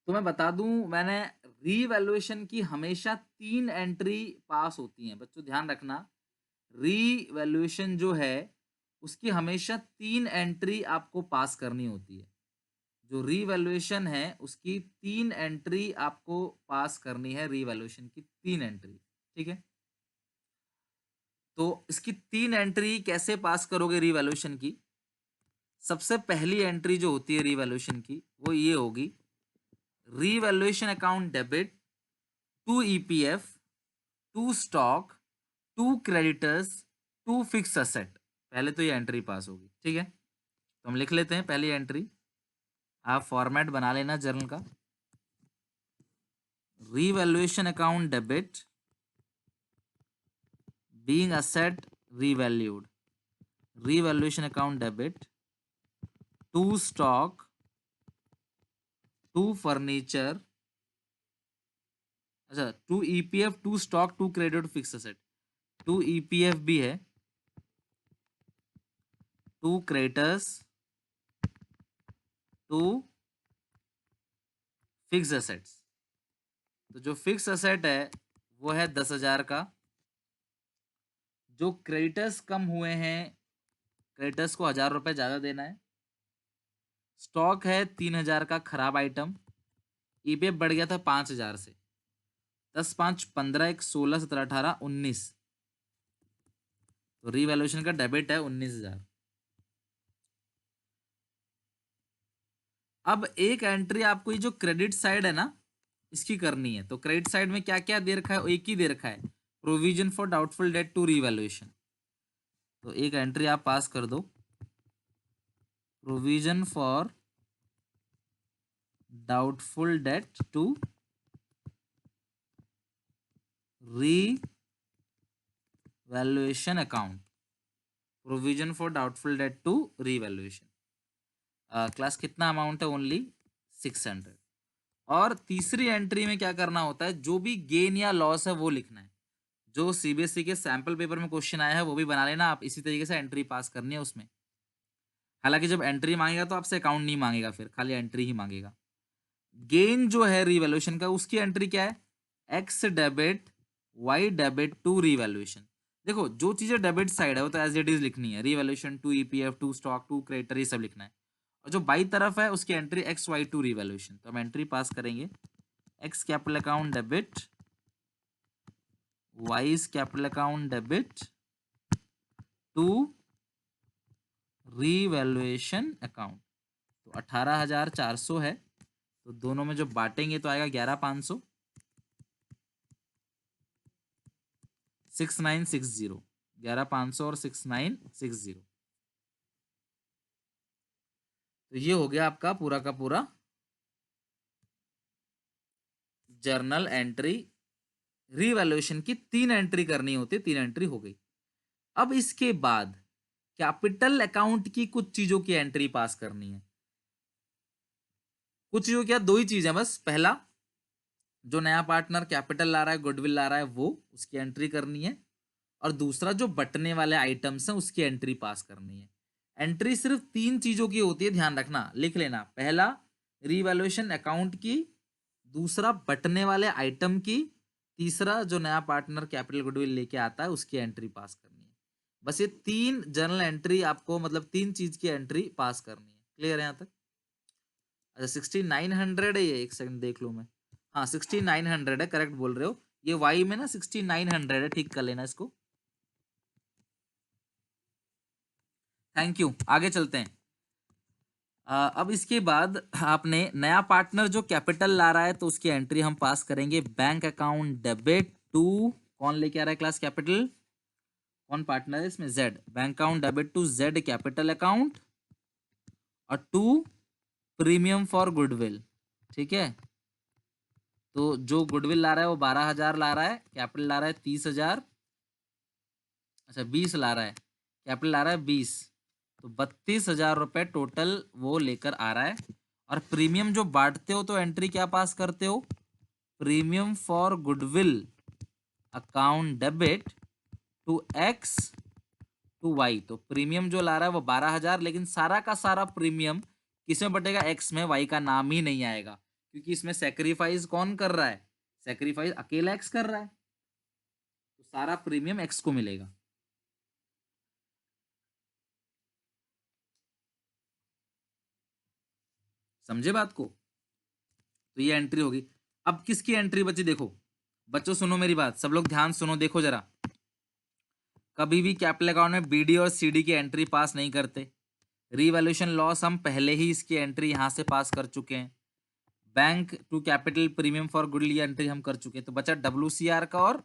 तो मैं बता दूं, मैंने रीवैल्यूएशन की हमेशा 3 एंट्री पास होती हैं, बच्चों ध्यान रखना, रीवैल्यूएशन जो है उसकी हमेशा 3 एंट्री आपको पास करनी होती है। जो रीवैल्यूएशन है उसकी 3 एंट्री आपको पास करनी है, रीवैल्यूएशन की 3 एंट्री, ठीक है। तो इसकी 3 एंट्री कैसे पास करोगे रीवैल्यूएशन की, सबसे पहली एंट्री जो होती है रीवैल्यूएशन की वो ये होगी, revaluation account debit to EPF to stock to creditors to fix asset, पहले तो ये एंट्री पास होगी, ठीक है। तो हम लिख लेते हैं पहली एंट्री, आप फॉर्मेट बना लेना जर्नल का, revaluation account debit being asset revalued, revaluation account debit to stock to furniture, अच्छा to EPF to stock to credit fix asset, to EPF भी है, to creditors to fix assets. तो जो fix asset है वो है 10,000 का, जो क्रेडिटर्स कम हुए हैं, क्रेडिटर्स को 1,000 रुपए ज्यादा देना है, स्टॉक है 3,000 का खराब आइटम, ईपीएफ बढ़ गया था 5,000 से, 10 5 15 1 16 17 18 19, तो रीवैल्यूएशन का डेबिट है 19,000। अब एक एंट्री आपको ये जो क्रेडिट साइड है ना इसकी करनी है, तो क्रेडिट साइड में क्या क्या दे रखा है, एक ही दे रखा है, provision for doubtful debt to revaluation. तो एक एंट्री आप पास कर दो, provision for doubtful debt to revaluation account, provision for doubtful debt to revaluation. Class कितना अमाउंट है, ओनली 600। और तीसरी एंट्री में क्या करना होता है, जो भी गेन या लॉस है वो लिखना है, जो सीबीएसई के सैंपल पेपर में क्वेश्चन आया है वो भी बना लेना आप, इसी तरीके से एंट्री पास करनी है उसमें। हालांकि जब एंट्री मांगेगा तो आपसे अकाउंट नहीं मांगेगा, फिर खाली एंट्री ही मांगेगा। गेन जो है रिवैल्यूएशन का उसकी एंट्री क्या है, X debit Y debit to revaluation. देखो जो चीजें डेबिट साइड है वो तो एज इट इज लिखनी है, revaluation to EPF to stock to creditor ये सब लिखना है, और जो बाई तरफ है उसकी entry X Y to revaluation. तो हम एंट्री पास करेंगे, X capital account debit, Y capital account debit to revaluation account. तो 18,400 है, तो दोनों में जो बांटेंगे तो आएगा 11,500, 6960, 11,500 और 6960। तो ये हो गया आपका पूरा का पूरा जर्नल एंट्री। रीवैल्यूएशन की 3 एंट्री करनी होती है, 3 एंट्री हो गई। अब इसके बाद कैपिटल अकाउंट की कुछ चीजों की एंट्री पास करनी है। कुछ चीजों क्या, 2 ही चीज है बस। पहला, जो नया पार्टनर कैपिटल ला रहा है, गुडविल ला रहा है, वो उसकी एंट्री करनी है। और दूसरा, जो बटने वाले आइटम्स हैं उसकी एंट्री पास करनी है। एंट्री सिर्फ 3 चीजों की होती है, ध्यान रखना, लिख लेना। पहला, रीवैल्यूएशन अकाउंट की। दूसरा, बटने वाले आइटम की। तीसरा, जो नया पार्टनर कैपिटल गुडविल लेके आता है उसकी एंट्री पास करनी है। बस ये 3 जर्नल एंट्री आपको, मतलब 3 चीज की एंट्री पास करनी है। क्लियर है यहाँ तक? अच्छा, 6900 है ये, एक सेकंड देख लूं मैं। हाँ, 6900 है, करेक्ट बोल रहे हो। ये वाई में ना 6900 है, ठीक कर लेना इसको। थैंक यू, आगे चलते हैं। अब इसके बाद आपने नया पार्टनर जो कैपिटल ला रहा है तो उसकी एंट्री हम पास करेंगे। बैंक अकाउंट डेबिट टू, कौन लेके आ रहा है क्लास कैपिटल, कौन पार्टनर है इसमें, Z. Bank account debit to Z capital account, और टू प्रीमियम फॉर गुडविल। ठीक है, तो जो गुडविल ला रहा है वो 12,000 ला रहा है, कैपिटल ला रहा है 30,000, अच्छा 20 ला रहा है, कैपिटल ला रहा है 20, तो 32,000 रुपए टोटल वो लेकर आ रहा है। और प्रीमियम जो बांटते हो तो एंट्री क्या पास करते हो, premium for goodwill account debit to X to Y. तो प्रीमियम जो ला रहा है वो 12,000, लेकिन सारा का सारा प्रीमियम किसमें बटेगा, एक्स में। वाई का नाम ही नहीं आएगा, क्योंकि इसमें सेक्रीफाइस कौन कर रहा है, सेक्रीफाइस अकेला एक्स कर रहा है, तो सारा प्रीमियम एक्स को मिलेगा। समझे बात को? तो ये एंट्री होगी। अब किसकी एंट्री बची, देखो बच्चों सुनो मेरी बात, सब लोग ध्यान सुनो, देखो जरा। कभी भी कैपिटल अकाउंट में बीडी और सीडी की एंट्री पास नहीं करते। रीवैल्यूएशन लॉस हम पहले ही इसकी एंट्री यहां से पास कर चुके हैं। Bank to capital premium for goodwill entry हम कर चुके हैं, तो बचा WCR का और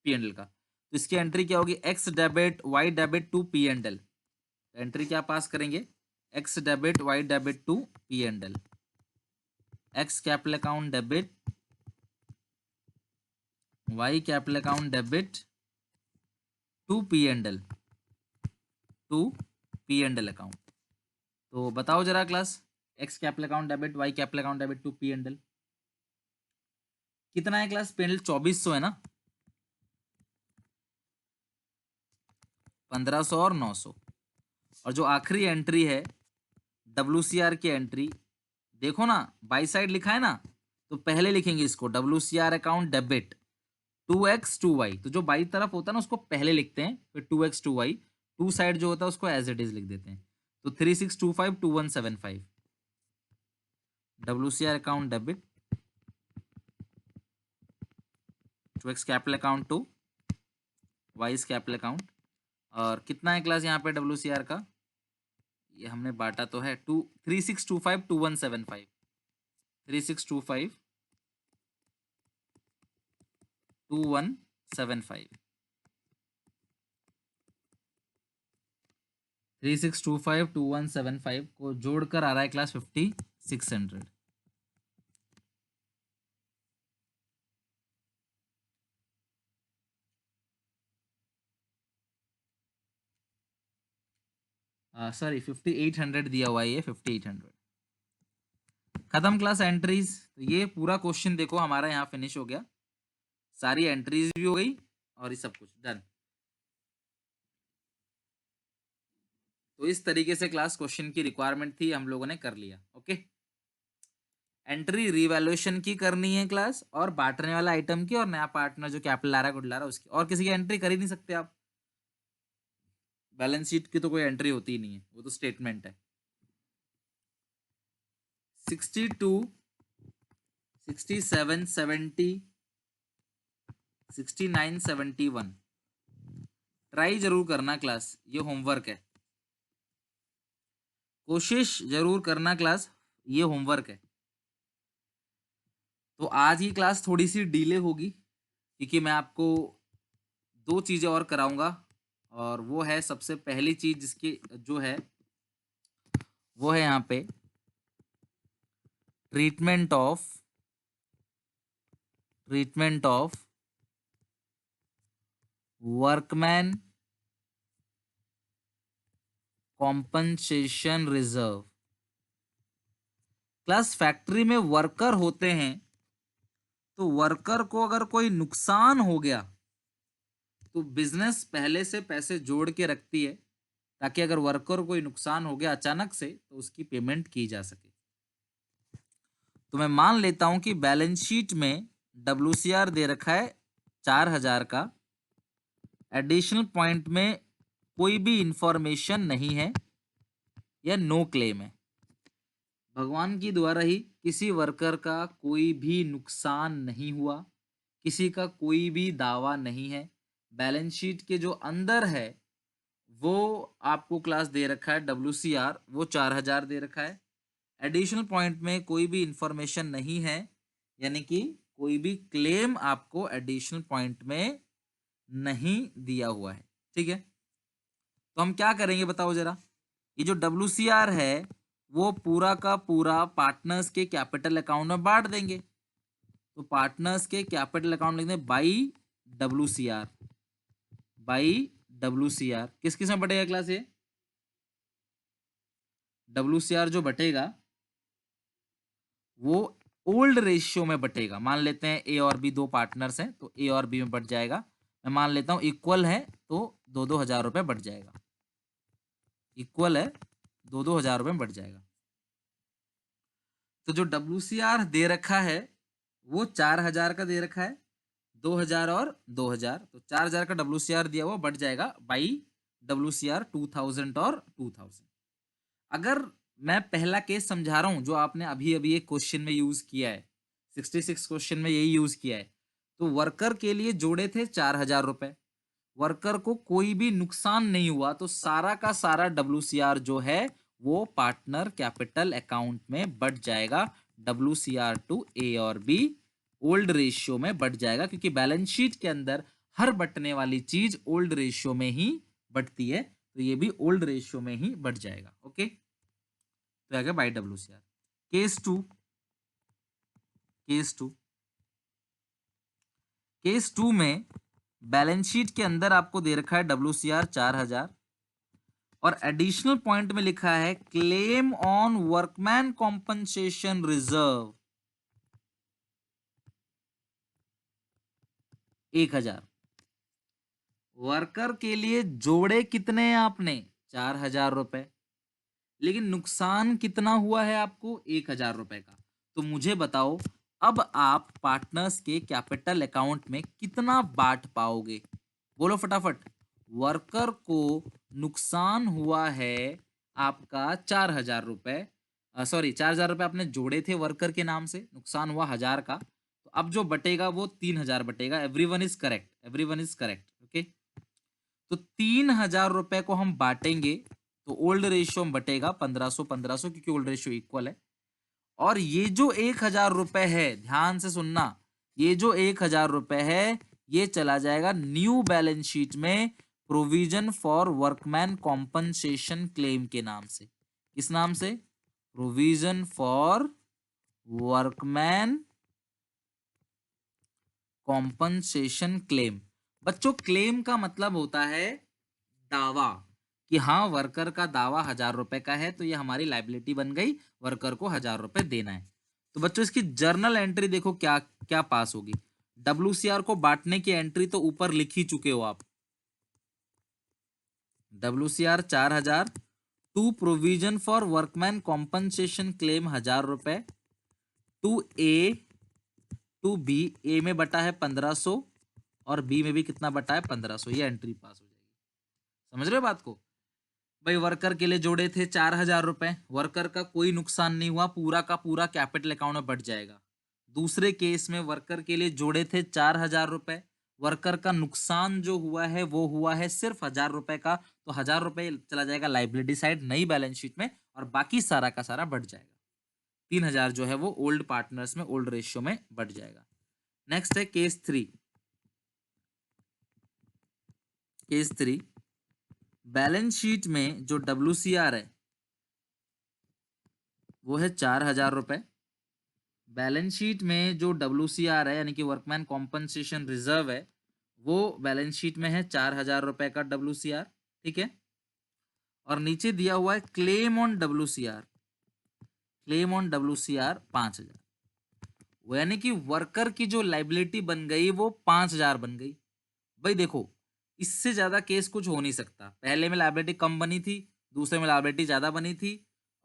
P&L का। तो इसकी एंट्री क्या होगी, X debit Y debit to P&L। Entry क्या पास करेंगे, X debit Y debit to P&L। X capital account debit, Y capital account debit to P&L, to P&L account. तो बताओ जरा class, X capital account debit, Y capital account debit to P&L कितना है class, P&L 2400 है ना, 1500 और 900। और जो आखिरी एंट्री है WCR की एंट्री, देखो ना बाई साइड लिखा है ना, तो पहले लिखेंगे इसको WCR account debit 2x 2y। तो जो बाई तरफ होता है ना उसको पहले लिखते हैं, फिर 2x 2y। टू साइड जो होता है उसको एज इट इज लिख देते हैं। तो 36252175 WCR account debit to X capital account to Y's capital account. और कितना है क्लास यहाँ पे WCR का, ये हमने बांटा तो है 36252175, 36252175, 36252175 को जोड़कर आ रहा है क्लास 5600। सॉरी 5800 दिया हुआ है, ये 5800। खत्म क्लास एंट्रीज। तो ये पूरा क्वेश्चन देखो हमारा यहाँ फिनिश हो गया, सारी एंट्रीज भी हो गई और ये सब कुछ डन। तो इस तरीके से क्लास क्वेश्चन की रिक्वायरमेंट थी, हम लोगों ने कर लिया। ओके, एंट्री रीवैल्यूएशन की करनी है क्लास, और बांटने वाला आइटम की, और नया पार्टनर जो कैपिटल ला रहा है गुड ला रहा है उसकी। और किसी की एंट्री कर ही नहीं सकते आप, बैलेंस शीट की तो कोई एंट्री होती ही नहीं है, वो तो स्टेटमेंट है। 62 67 70 69 71 ट्राई जरूर करना क्लास, ये होमवर्क है, कोशिश जरूर करना क्लास, ये होमवर्क है। तो आज की क्लास थोड़ी सी डिले होगी, क्योंकि मैं आपको 2 चीजें और कराऊंगा। और वो है सबसे पहली चीज जिसकी जो है वो है यहाँ पे treatment of workman compensation reserve. Plus factory में वर्कर होते हैं, तो वर्कर को अगर कोई नुकसान हो गया तो बिजनेस पहले से पैसे जोड़ के रखती है, ताकि अगर वर्कर को कोई नुकसान हो गया अचानक से तो उसकी पेमेंट की जा सके। तो मैं मान लेता हूं कि बैलेंस शीट में WCR दे रखा है 4000 का, एडिशनल पॉइंट में कोई भी इंफॉर्मेशन नहीं है या नो क्लेम है। भगवान की द्वारा ही किसी वर्कर का कोई भी नुकसान नहीं हुआ, किसी का कोई भी दावा नहीं है। बैलेंस शीट के जो अंदर है वो आपको क्लास दे रखा है WCR, वो 4000 दे रखा है। एडिशनल पॉइंट में कोई भी इंफॉर्मेशन नहीं है, यानी कि कोई भी क्लेम आपको एडिशनल पॉइंट में नहीं दिया हुआ है। ठीक है, तो हम क्या करेंगे बताओ जरा। ये जो WCR है वो पूरा का पूरा पार्टनर्स के कैपिटल अकाउंट में बांट देंगे। तो पार्टनर्स के कैपिटल अकाउंट लिख दें बाई WCR। किस किस में बटेगा क्लास ये? WCR जो बटेगा वो ओल्ड रेशियो में बटेगा। मान लेते हैं A और B दो पार्टनर्स हैं, तो A और B में बट जाएगा। मैं मान लेता हूं इक्वल है, तो 2-2 हजार रुपए बढ़ जाएगा। इक्वल है, 2-2 हजार रुपए में बढ़ जाएगा। तो जो WCR दे रखा है वो 4000 का दे रखा है, 2000 और 2000, तो 4000 का WCR दिया हुआ बढ़ जाएगा बाई WCR 2000 और 2000। अगर मैं पहला केस समझा रहा हूं जो आपने अभी अभी एक क्वेश्चन में यूज किया है, 66 क्वेश्चन में यही यूज किया है, तो वर्कर के लिए जोड़े थे 4000 रुपए, वर्कर को कोई भी नुकसान नहीं हुआ, तो सारा का सारा WCR जो है वो पार्टनर कैपिटल अकाउंट में बढ़ जाएगा। WCR टू A और B ओल्ड रेशियो में बढ़ जाएगा, क्योंकि बैलेंस शीट के अंदर हर बटने वाली चीज ओल्ड रेशियो में ही बढ़ती है, तो ये भी ओल्ड रेशियो में ही बढ़ जाएगा। ओके, तो आ गया by WCR। Case two, case two में बैलेंस शीट के अंदर आपको दे रखा है WCR 4000 और एडिशनल पॉइंट में लिखा है claim on workman compensation reserve 1000। Worker के लिए जोड़े कितने हैं आपने? 4000 रुपए, लेकिन नुकसान कितना हुआ है आपको? 1000 रुपए का। तो मुझे बताओ अब आप पार्टनर्स के कैपिटल अकाउंट में कितना बांट पाओगे? बोलो फटाफट। वर्कर को नुकसान हुआ है आपका 4000 रुपए, सॉरी 4000 रुपए आपने जोड़े थे वर्कर के नाम से, नुकसान हुआ 1000 का, तो अब जो बटेगा वो 3000 बटेगा। Everyone is correct, everyone is correct. Okay, तो 3000 रुपए को हम बांटेंगे, तो ओल्ड रेशियो में बटेगा 1500-1500, क्योंकि ओल्ड रेशियो इक्वल है। और ये जो 1000 रुपए है, ध्यान से सुनना, ये जो 1000 रुपए है ये चला जाएगा न्यू बैलेंस शीट में provision for workman compensation claim के नाम से। किस नाम से? Provision for workman compensation claim. बच्चों क्लेम का मतलब होता है दावा, कि हाँ वर्कर का दावा 1000 रुपए का है, तो ये हमारी लाइबिलिटी बन गई, वर्कर को 1000 रुपए देना है। तो बच्चों इसकी जर्नल एंट्री देखो क्या क्या पास होगी। WCR को बांटने की एंट्री तो ऊपर लिख ही चुके हो आप। WCR 4000 to provision for workman compensation claim 1000 रुपए, टू बी, ए में बटा है 1500 और बी में भी कितना बटा है? 1500। ये एंट्री पास हो जाएगी। समझ रहे हो बात को? भाई वर्कर के लिए जोड़े थे 4000 रुपए, वर्कर का कोई नुकसान नहीं हुआ, पूरा का पूरा कैपिटल अकाउंट में बढ़ जाएगा। दूसरे केस में वर्कर के लिए जोड़े थे 4000 रुपए, वर्कर का नुकसान जो हुआ है वो हुआ है सिर्फ 1000 रुपए का, तो 1000 रुपए चला जाएगा लाइबिलिटी साइड नई बैलेंस शीट में, और बाकी सारा का सारा बढ़ जाएगा। 3000 जो है वो ओल्ड पार्टनर्स में ओल्ड रेशियो में बढ़ जाएगा। नेक्स्ट है केस थ्री। बैलेंस शीट में जो WCR है वो है 4,000 रुपये। बैलेंस शीट में जो WCR है यानी कि वर्कमैन कॉम्पनसेशन रिजर्व है, वो बैलेंस शीट में है 4,000 रुपये का WCR, ठीक है। और नीचे दिया हुआ है claim on WCR, claim on WCR 5,000। वो यानी कि वर्कर की जो लाइबिलिटी बन गई वो 5,000 बन गई। भाई देखो, इससे ज्यादा केस कुछ हो नहीं सकता। पहले में लाइबिलिटी कम बनी थी, दूसरे में लाइबिलिटी ज्यादा बनी थी,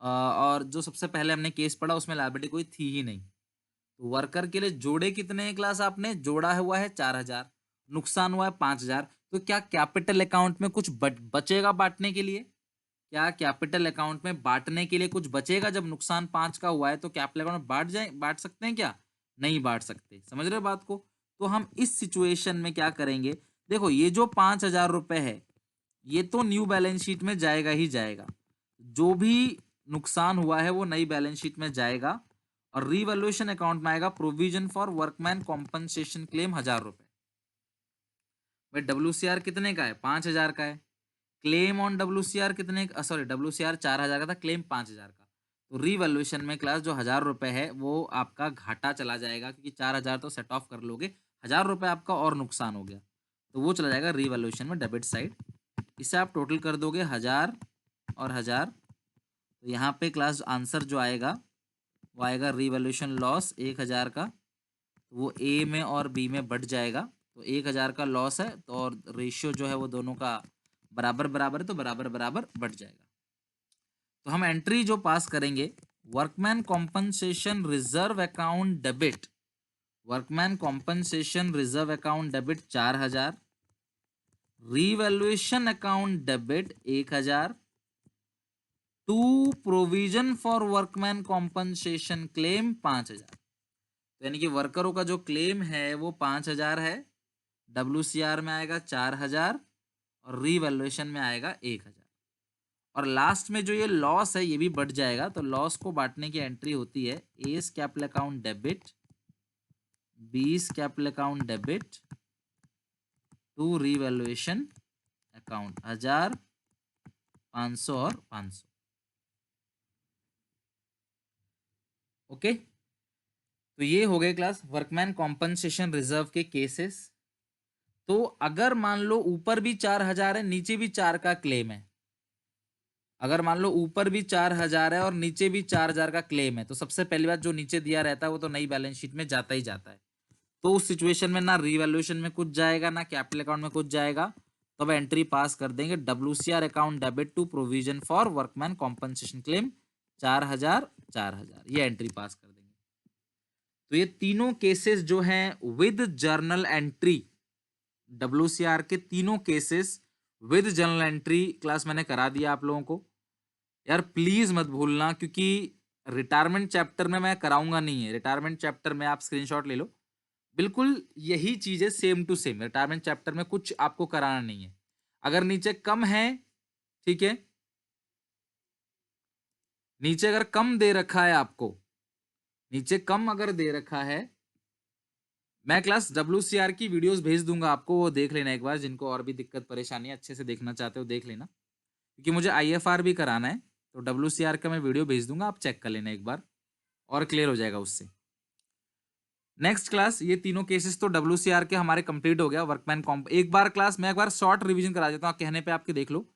और जो सबसे पहले हमने केस पढ़ा उसमें लाइबिलिटी कोई थी ही नहीं। तो वर्कर के लिए जोड़े कितने क्लास, आपने जोड़ा हुआ है 4,000, नुकसान हुआ है 5,000। तो क्या कैपिटल अकाउंट में कुछ बचेगा बांटने के लिए? क्या कैपिटल अकाउंट में बांटने के लिए कुछ बचेगा? जब नुकसान 5 का हुआ है तो कैपिटल अकाउंट में बांट सकते हैं क्या? नहीं बांट सकते। समझ रहे हो बात को? तो हम इस सिचुएशन में क्या करेंगे, देखो ये जो 5,000 रुपए है ये तो न्यू बैलेंस शीट में जाएगा ही जाएगा। जो भी नुकसान हुआ है वो नई बैलेंस शीट में जाएगा और रीवैल्यूएशन अकाउंट में आएगा provision for workman compensation claim 1,000 रुपए। भाई WCR कितने का है? 5,000 का है। क्लेम ऑन WCR कितने, सॉरी WCR 4,000 का था, क्लेम 5,000 का। तो रीवैल्यूएशन में क्लास जो 1,000 रुपए है वो आपका घाटा चला जाएगा, क्योंकि 4,000 तो सेट ऑफ कर लोगे, 1,000 रुपए आपका और नुकसान हो गया, तो वो चला जाएगा रीवैल्यूएशन में डेबिट साइड। इसे आप टोटल कर दोगे 1,000 और 1,000, तो यहाँ पे क्लास आंसर जो आएगा वो आएगा रीवैल्यूएशन लॉस 1,000 का। तो वो ए में और बी में बढ़ जाएगा, तो 1,000 का लॉस है तो, और रेशियो जो है वो दोनों का बराबर बराबर है, तो बराबर बराबर बढ़ जाएगा। तो हम एंट्री जो पास करेंगे, workman compensation reserve account debit, workman compensation reserve account debit 4,000, revaluation account debit 1,000, to provision for workman compensation claim 5,000। तो यानी कि वर्करों का जो क्लेम है वो 5,000 है, WCR में आएगा 4,000 और रीवैल्यूएशन में आएगा 1,000। और लास्ट में जो ये लॉस है ये भी बढ़ जाएगा, तो लॉस को बांटने की एंट्री होती है A's capital account debit, B's capital account debit to revaluation account 1,000, 500 और 500। ओके, तो ये हो गए क्लास वर्कमैन कॉम्पनसेशन रिजर्व के केसेस। तो अगर मान लो ऊपर भी 4,000 है, नीचे भी 4 का क्लेम है, अगर मान लो ऊपर भी 4,000 है और नीचे भी 4,000 का क्लेम है, तो सबसे पहली बात जो नीचे दिया रहता है वो तो नई बैलेंस शीट में जाता ही जाता है। तो उस सिचुएशन में ना रीवैल्यूएशन में कुछ जाएगा ना कैपिटल अकाउंट में कुछ जाएगा, तो अब एंट्री पास कर देंगे WCR account debit to provision for workman compensation claim 4,000, 4,000, ये एंट्री पास कर देंगे। तो ये तीनों केसेस जो हैं विद जर्नल एंट्री, WCR के तीनों cases with journal entry class मैंने करा दिया आप लोगों को। यार प्लीज मत भूलना, क्योंकि रिटायरमेंट चैप्टर में मैं कराऊंगा नहीं है, रिटायरमेंट चैप्टर में आप स्क्रीनशॉट ले लो, बिल्कुल यही चीज है same to same. Retirement chapter में कुछ आपको कराना नहीं है। अगर नीचे कम है, ठीक है, नीचे अगर कम दे रखा है आपको, नीचे कम अगर दे रखा है, मैं क्लास WCR की वीडियोस भेज दूंगा आपको, वो देख लेना एक बार, जिनको और भी दिक्कत परेशानी है अच्छे से देखना चाहते हो देख लेना, क्योंकि मुझे IFR भी कराना है, तो WCR का मैं वीडियो भेज दूंगा, आप चेक कर लेना एक बार और क्लियर हो जाएगा उससे। नेक्स्ट क्लास, ये तीनों केसेस तो WCR के हमारे कंप्लीट हो गया। वर्कमैन कॉम्प एक बार क्लास मैं एक बार शॉर्ट रिवीजन करा देता हूँ, कहने पे आपके देख लो।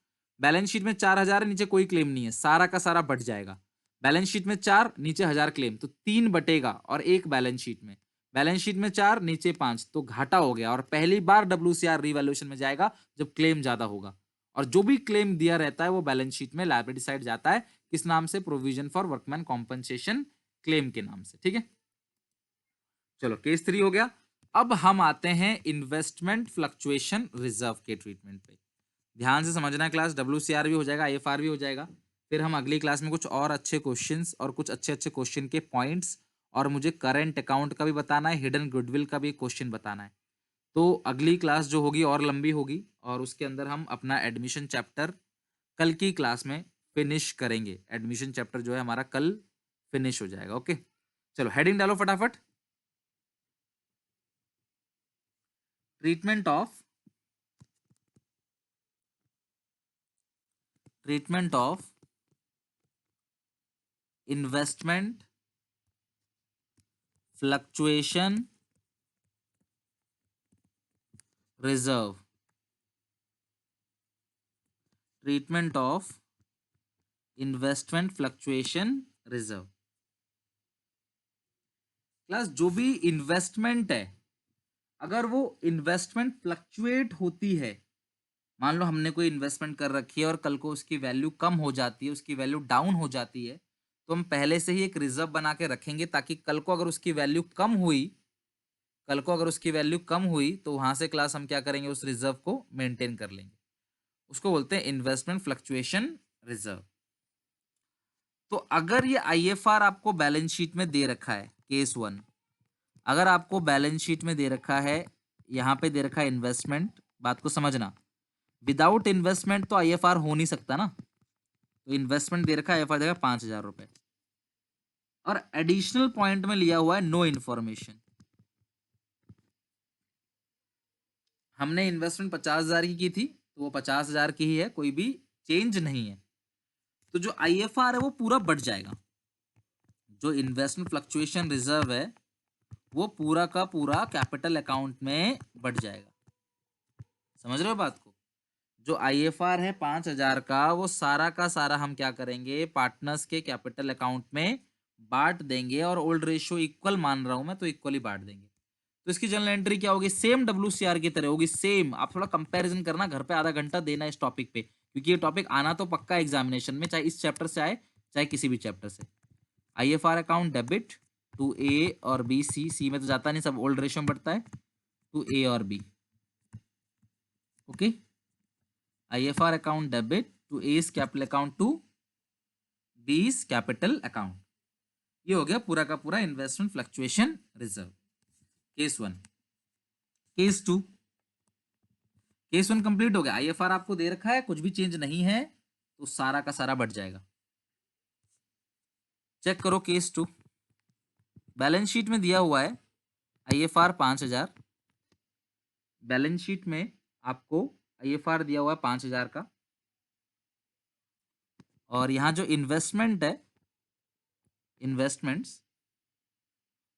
बैलेंस शीट में 4,000 है, नीचे कोई क्लेम नहीं है, सारा का सारा बढ़ जाएगा। बैलेंस शीट में 4, नीचे 1,000 क्लेम, तो 3 बटेगा और 1 बैलेंस शीट में। बैलेंस शीट में 4, नीचे 5, तो घाटा हो गया और पहली बार WCR रिवैल्यूएशन में जाएगा जब क्लेम ज्यादा होगा। और जो भी क्लेम दिया रहता है वो बैलेंस शीट में लायबिलिटी साइड जाता है, किस नाम से? Provision for workman compensation claim के नाम से, ठीक है। चलो केस 3 हो गया। अब हम आते हैं इन्वेस्टमेंट फ्लक्चुएशन रिजर्व के ट्रीटमेंट पे। ध्यान से समझना क्लास, WCR भी हो जाएगा, IFR भी हो जाएगा। फिर हम अगली क्लास में कुछ और अच्छे क्वेश्चंस और कुछ अच्छे अच्छे क्वेश्चन के पॉइंट्स, और मुझे करंट अकाउंट का भी बताना है, हिडन गुडविल का भी क्वेश्चन बताना है। तो अगली क्लास जो होगी और लंबी होगी, और उसके अंदर हम अपना एडमिशन चैप्टर कल की क्लास में फिनिश करेंगे। एडमिशन चैप्टर जो है हमारा कल फिनिश हो जाएगा। ओके, चलो हेडिंग डालो फटाफट। Treatment of investment fluctuation reserve, treatment of investment fluctuation reserve. Class जो भी इन्वेस्टमेंट है, अगर वो इन्वेस्टमेंट फ्लक्चुएट होती है, मान लो हमने कोई इन्वेस्टमेंट कर रखी है और कल को उसकी वैल्यू कम हो जाती है, उसकी वैल्यू डाउन हो जाती है, तो हम पहले से ही एक रिजर्व बना के रखेंगे ताकि कल को अगर उसकी वैल्यू कम हुई, तो वहां से क्लास हम क्या करेंगे, उस रिजर्व को मेंटेन कर लेंगे। उसको बोलते हैं इन्वेस्टमेंट फ्लक्चुएशन रिजर्व। तो अगर ये आईएफआर आपको बैलेंस शीट में दे रखा है, केस 1, अगर आपको बैलेंस शीट में दे रखा है, यहां पे दे रखा है इन्वेस्टमेंट, बात को समझना, विदाउट इन्वेस्टमेंट तो आईएफआर हो नहीं सकता ना। तो इन्वेस्टमेंट दे रखा है, आईएफआर देगा 5,000 रुपए, और एडिशनल पॉइंट में लिया हुआ है नो इन्फॉर्मेशन। हमने इन्वेस्टमेंट 50,000 की थी, तो वो 50,000 की ही है, कोई भी चेंज नहीं है। तो जो आईएफआर है वो पूरा बढ़ जाएगा। जो इन्वेस्टमेंट फ्लक्चुएशन रिजर्व है वो पूरा का पूरा कैपिटल अकाउंट में बढ़ जाएगा। समझ रहे हो बात को? जो आईएफआर है 5,000 का, वो सारा का सारा हम क्या करेंगे, पार्टनर्स के कैपिटल अकाउंट में बांट देंगे, और ओल्ड रेशियो इक्वल मान रहा हूं मैं, तो इक्वली बांट देंगे। तो इसकी जनरल एंट्री क्या होगी, सेम डब्ल्यूसीआर की तरह होगी, सेम। आप थोड़ा कंपैरिजन करना, घर पे आधा घंटा देना इस टॉपिक पे, क्योंकि ये टॉपिक आना तो पक्का एग्जामिनेशन में, चाहे इस चैप्टर से आए चाहे किसी भी चैप्टर से। IFR account debit to A और बी, सी में तो जाता नहीं, सब ओल्ड रेशियो में बढ़ता है, टू ए और B. Okay, IFR account debit to A's capital account to B's capital account. ये हो गया पूरा का पूरा investment fluctuation reserve, case 1। Case 2, case 1 complete हो गया। आईएफआर आपको दे रखा है, कुछ भी चेंज नहीं है, तो सारा का सारा बढ़ जाएगा। चेक करो केस 2, बैलेंस शीट में दिया हुआ है आईएफआर 5,000, बैलेंस शीट में आपको आईएफआर दिया हुआ है 5,000 का, और यहां जो इन्वेस्टमेंट है, इन्वेस्टमेंट्स,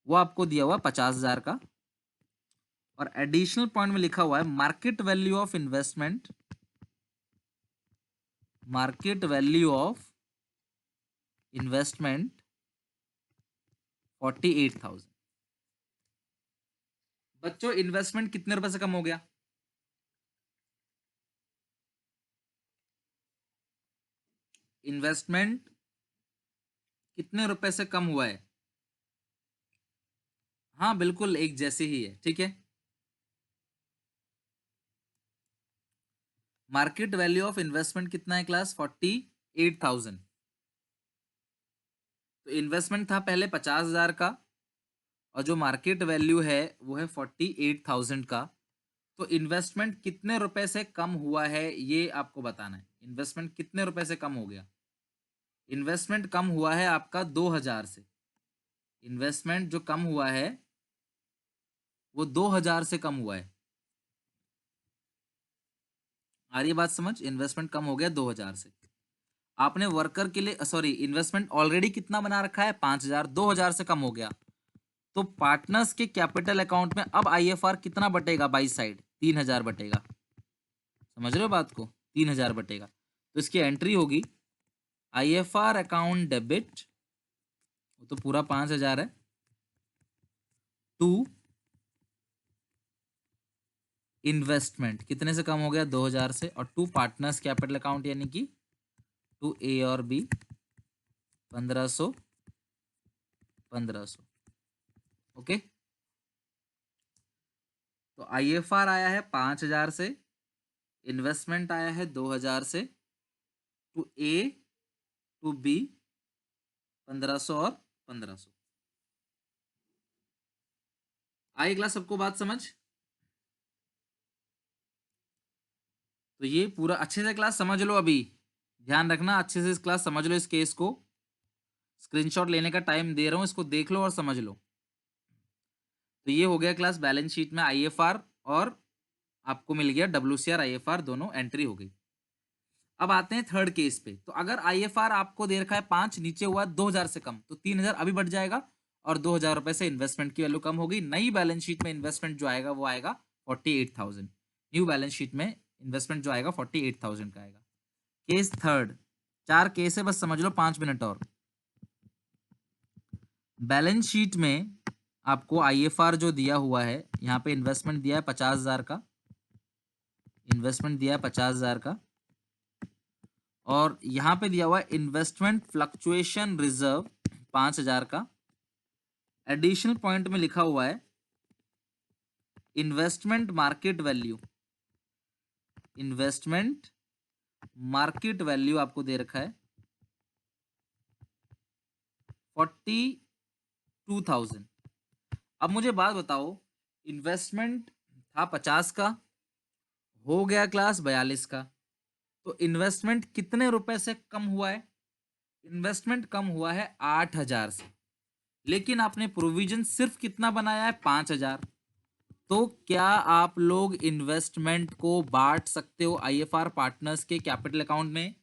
वो आपको दिया हुआ 50,000 का, और एडिशनल पॉइंट में लिखा हुआ है market value of investment, market value of investment 48,000। बच्चों इन्वेस्टमेंट कितने रुपए से कम हो गया, इन्वेस्टमेंट कितने रुपए से कम हुआ है? हाँ बिल्कुल एक जैसे ही है, ठीक है। मार्केट वैल्यू ऑफ इन्वेस्टमेंट कितना है क्लास, 48,000। तो इन्वेस्टमेंट था पहले 50,000 का, और जो मार्केट वैल्यू है वो है 48,000 का। तो इन्वेस्टमेंट कितने रुपए से कम हुआ है ये आपको बताना है। इन्वेस्टमेंट कितने रुपए से कम हो गया? इन्वेस्टमेंट कम हुआ है आपका 2,000 से। इन्वेस्टमेंट जो कम हुआ है वो 2,000 से कम हुआ है। आ रही है बात समझ? इन्वेस्टमेंट कम हो गया 2,000 से। आपने वर्कर के लिए, सॉरी, इन्वेस्टमेंट ऑलरेडी कितना बना रखा है, 5,000, 2,000 से कम हो गया, तो पार्टनर्स के कैपिटल अकाउंट में अब आईएफआर कितना बटेगा, बाई साइड 3,000 बटेगा। समझ रहे हो बात को? 3,000 बटेगा। तो इसकी एंट्री होगी आईएफआर अकाउंट डेबिट, वो तो पूरा 5,000 है, टू इन्वेस्टमेंट कितने से कम हो गया, 2,000 से, और टू पार्टनर्स कैपिटल अकाउंट यानी कि टू ए और बी 1,500, 1,500। ओके, तो आईएफआर आया है 5,000 से, इन्वेस्टमेंट आया है 2,000 से, टू ए टू बी 1,500 और 1,500। आई क्लास सबको बात समझ? तो ये पूरा अच्छे से क्लास समझ लो, अभी ध्यान रखना, अच्छे से इस क्लास समझ लो, इस केस को स्क्रीनशॉट लेने का टाइम दे रहा हूं, इसको देख लो और समझ लो। तो ये हो गया क्लास बैलेंस शीट में आईएफआर, और आपको मिल गया डब्ल्यूसीआर आईएफआर, दोनों एंट्री हो गई। अब आते हैं थर्ड केस पे। तो अगर आईएफआर आपको दे रखा है 5, नीचे हुआ 2000 से कम, तो 3000 अभी बढ़ जाएगा और 2000 रुपए से इन्वेस्टमेंट की वैल्यू कम होगी। नई बैलेंस शीट में इन्वेस्टमेंट जो आएगा वो आएगा 48,000। न्यू बैलेंस शीट में इन्वेस्टमेंट जो आएगा 48,000 का आएगा। केस थर्ड, 4 केस है, बस समझ लो, 5 मिनट और। बैलेंस शीट में आपको आईएफआर जो दिया हुआ है, यहाँ पे इन्वेस्टमेंट दिया है 50,000 का, इन्वेस्टमेंट दिया है 50,000 का, और यहाँ पे दिया हुआ है इन्वेस्टमेंट फ्लक्चुएशन रिजर्व 5,000 का। एडिशनल पॉइंट में लिखा हुआ है investment market value, investment market value आपको दे रखा है 42,000। अब मुझे बात बताओ, इन्वेस्टमेंट था 50 का, हो गया क्लास 42 का, तो इन्वेस्टमेंट कितने रुपए से कम हुआ है? इन्वेस्टमेंट कम हुआ है 8,000 से, लेकिन आपने प्रोविजन सिर्फ कितना बनाया है? 5,000। तो क्या आप लोग इन्वेस्टमेंट को बांट सकते हो आईएफआर पार्टनर्स के कैपिटल अकाउंट में?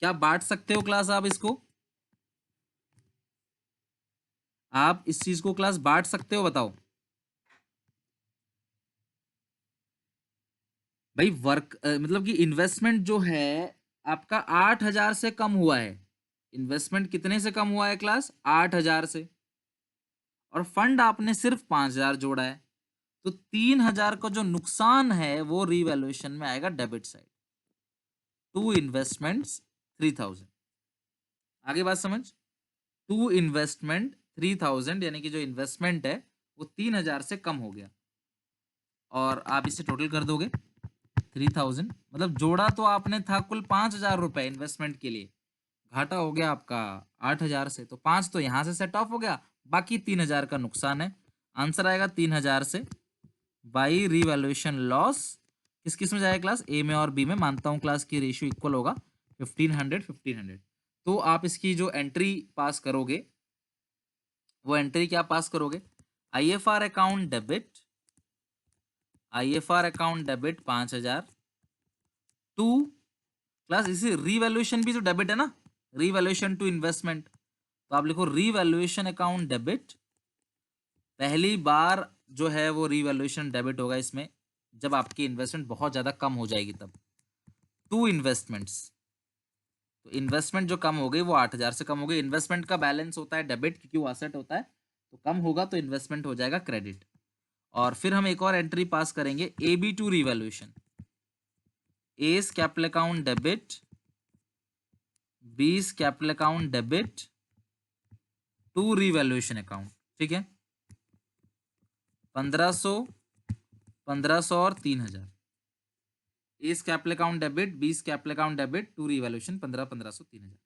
क्या बांट सकते हो क्लास आप इसको? आप इस चीज को क्लास बांट सकते हो? बताओ भाई। वर्क मतलब कि इन्वेस्टमेंट जो है आपका 8,000 से कम हुआ है। इन्वेस्टमेंट कितने से कम हुआ है क्लास? 8,000 से। और फंड आपने सिर्फ 5,000 जोड़ा है, तो 3,000 का जो नुकसान है वो रीवैल्यूएशन में आएगा डेबिट साइड। To investments 3,000। आगे बात समझ। टू इन्वेस्टमेंट 3,000 यानी कि जो इन्वेस्टमेंट है वो 3,000 से कम हो गया, और आप इसे टोटल कर दोगे 3,000, मतलब जोड़ा तो आपने था कुल 5,000 रुपए इन्वेस्टमेंट के लिए, घाटा हो गया आपका 8,000 से, तो 5 तो यहाँ से सेट ऑफ हो गया, बाकी 3,000 का नुकसान है। आंसर आएगा 3,000 से बाई रीवैल्यूएशन लॉस। किस किस में जाएगा क्लास? ए में और बी में। मानता हूँ क्लास की रेशियो इक्वल होगा 1500 1500। तो आप इसकी जो एंट्री पास करोगे वो एंट्री क्या पास करोगे? IFR account debit, IFR account debit 5,000 to class, इसी रीवैल्यूएशन भी तो डेबिट है ना, रीवैल्यूएशन टू इन्वेस्टमेंट, तो आप लिखो रीवैल्यूएशन अकाउंट डेबिट। पहली बार जो है वो रीवैल्यूएशन डेबिट होगा इसमें जब आपकी इन्वेस्टमेंट बहुत ज्यादा कम हो जाएगी तब। टू इन्वेस्टमेंट्स, तो इन्वेस्टमेंट जो कम हो गई वो 8,000 से कम हो गई। इन्वेस्टमेंट का बैलेंस होता है डेबिट क्योंकि वो असेट होता है, तो कम होगा तो इन्वेस्टमेंट हो जाएगा क्रेडिट। और फिर हम एक और एंट्री पास करेंगे, A B to revaluation. A's capital account debit, B's capital account debit to revaluation account. ठीक है, 1500 1500 और 3,000। A's capital account debit, B's capital account debit to revaluation 1500 3,000।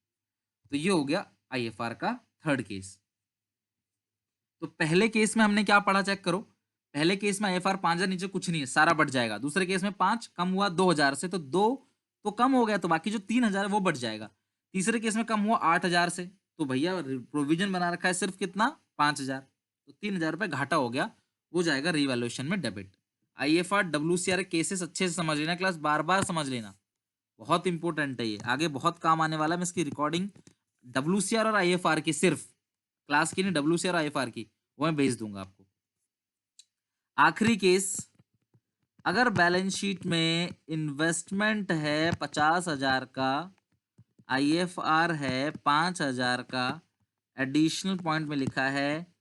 तो ये हो गया आईएफआर का थर्ड केस। तो पहले केस में हमने क्या पढ़ा चेक करो। पहले केस में आईएफआर 5,000 नीचे कुछ नहीं है, सारा बढ़ जाएगा। दूसरे केस में 5 कम हुआ 2,000 से, तो 2 तो कम हो गया, तो बाकी जो 3,000 है वो बढ़ जाएगा। तीसरे केस में कम हुआ 8,000 से, तो भैया प्रोविजन बना रखा है सिर्फ कितना? 5,000, तो 3,000 रुपए घाटा हो गया, वो जाएगा रीवैल्यूएशन में डेबिट। आईएफआर डब्ल्यूसीआर केसेस अच्छे से समझ लेना क्लास, बार बार समझ लेना, बहुत इंपॉर्टेंट है ये, आगे बहुत काम आने वाला है। मैं इसकी रिकॉर्डिंग डब्ल्यूसीआर और आईएफआर की, सिर्फ क्लास की नहीं, डब्ल्यूसीआर और आईएफआर की, वो मैं भेज दूंगा आपको। आखिरी केस, अगर बैलेंस शीट में इन्वेस्टमेंट है 50,000 का, आईएफआर है 5,000 का, एडिशनल पॉइंट में लिखा है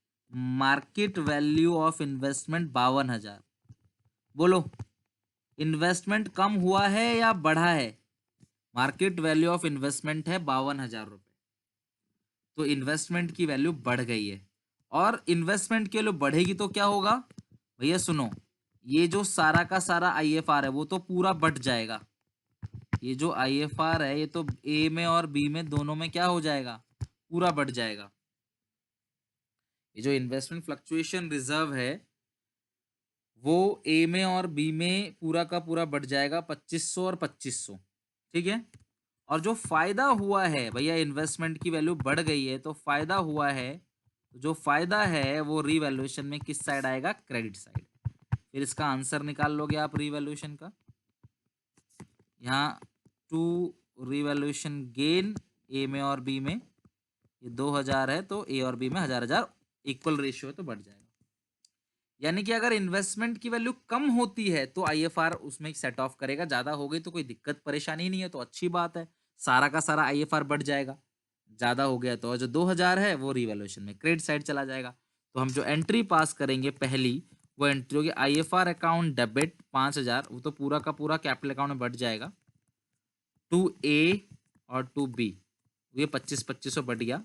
मार्केट वैल्यू ऑफ इन्वेस्टमेंट 52,000। बोलो इन्वेस्टमेंट कम हुआ है या बढ़ा है? मार्केट वैल्यू ऑफ इन्वेस्टमेंट है 52,000 रुपए, तो इन्वेस्टमेंट की वैल्यू बढ़ गई है। और इन्वेस्टमेंट की वैल्यू बढ़ेगी तो क्या होगा भैया? सुनो, ये जो सारा का सारा आईएफआर है वो तो पूरा बढ़ जाएगा। ये जो आईएफआर है ये तो ए में और बी में दोनों में क्या हो जाएगा? पूरा बढ़ जाएगा। ये जो इन्वेस्टमेंट फ्लक्चुएशन रिजर्व है वो ए में और बी में पूरा का पूरा बढ़ जाएगा, 2,500 और 2,500। ठीक है, और जो फायदा हुआ है भैया, इन्वेस्टमेंट की वैल्यू बढ़ गई है तो फायदा हुआ है, जो फायदा है वो रीवैल्यूएशन में किस साइड आएगा? Credit side. फिर इसका आंसर निकाल लोगे आप रीवैल्यूएशन का। यहाँ टू रीवैल्यूएशन गेन ए में और बी में, ये 2000 है तो ए और बी में 1000 इक्वल रेशियो है तो बढ़ जाएगा। यानी कि अगर इन्वेस्टमेंट की वैल्यू कम होती है तो आईएफआर उसमें सेट ऑफ करेगा, ज्यादा हो गई तो कोई दिक्कत परेशानी नहीं है, तो अच्छी बात है, सारा का सारा आईएफआर बढ़ जाएगा। ज्यादा हो गया तो जो 2000 है वो रिवैल्यूएशन में क्रेडिट साइड चला जाएगा। तो हम जो एंट्री पास करेंगे पहली, वो एंट्री होगी आईएफआर अकाउंट डेबिट 5000, वो तो पूरा का पूरा कैपिटल अकाउंट में बढ़ जाएगा, टू ए और टू बी, ये 2500 बढ़ गया।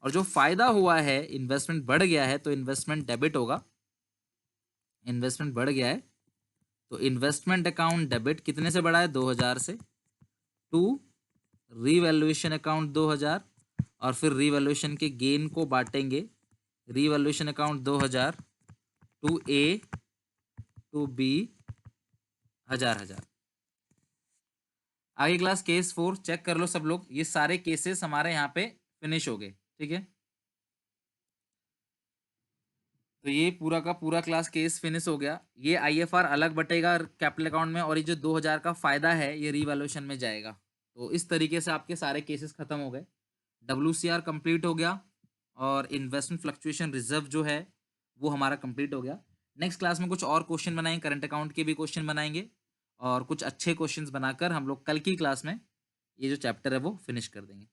और जो फायदा हुआ है, इन्वेस्टमेंट बढ़ गया है तो इन्वेस्टमेंट डेबिट होगा, इन्वेस्टमेंट बढ़ गया है तो इन्वेस्टमेंट अकाउंट डेबिट कितने से बढ़ा है, 2000 से, टू रीवैल्यूएशन अकाउंट 2000, और फिर रीवैल्यूएशन के गेन को बांटेंगे, revaluation account 2000 to A to B 1000। आगे क्लास केस 4 चेक कर लो सब लोग, ये सारे केसेस हमारे यहाँ पे फिनिश हो गए, ठीक है। तो ये पूरा का पूरा क्लास केस फिनिश हो गया। ये आईएफआर अलग बटेगा कैपिटल अकाउंट में, और ये जो 2000 का फायदा है ये रीवैल्यूएशन में जाएगा। तो इस तरीके से आपके सारे केसेस खत्म हो गए, डब्ल्यूसीआर कंप्लीट हो गया, और इन्वेस्टमेंट फ्लक्चुएशन रिजर्व जो है वो हमारा कंप्लीट हो गया। नेक्स्ट क्लास में कुछ और क्वेश्चन बनाएंगे, करंट अकाउंट के भी क्वेश्चन बनाएंगे, और कुछ अच्छे क्वेश्चंस बनाकर हम लोग कल की क्लास में ये जो चैप्टर है वो फिनिश कर देंगे।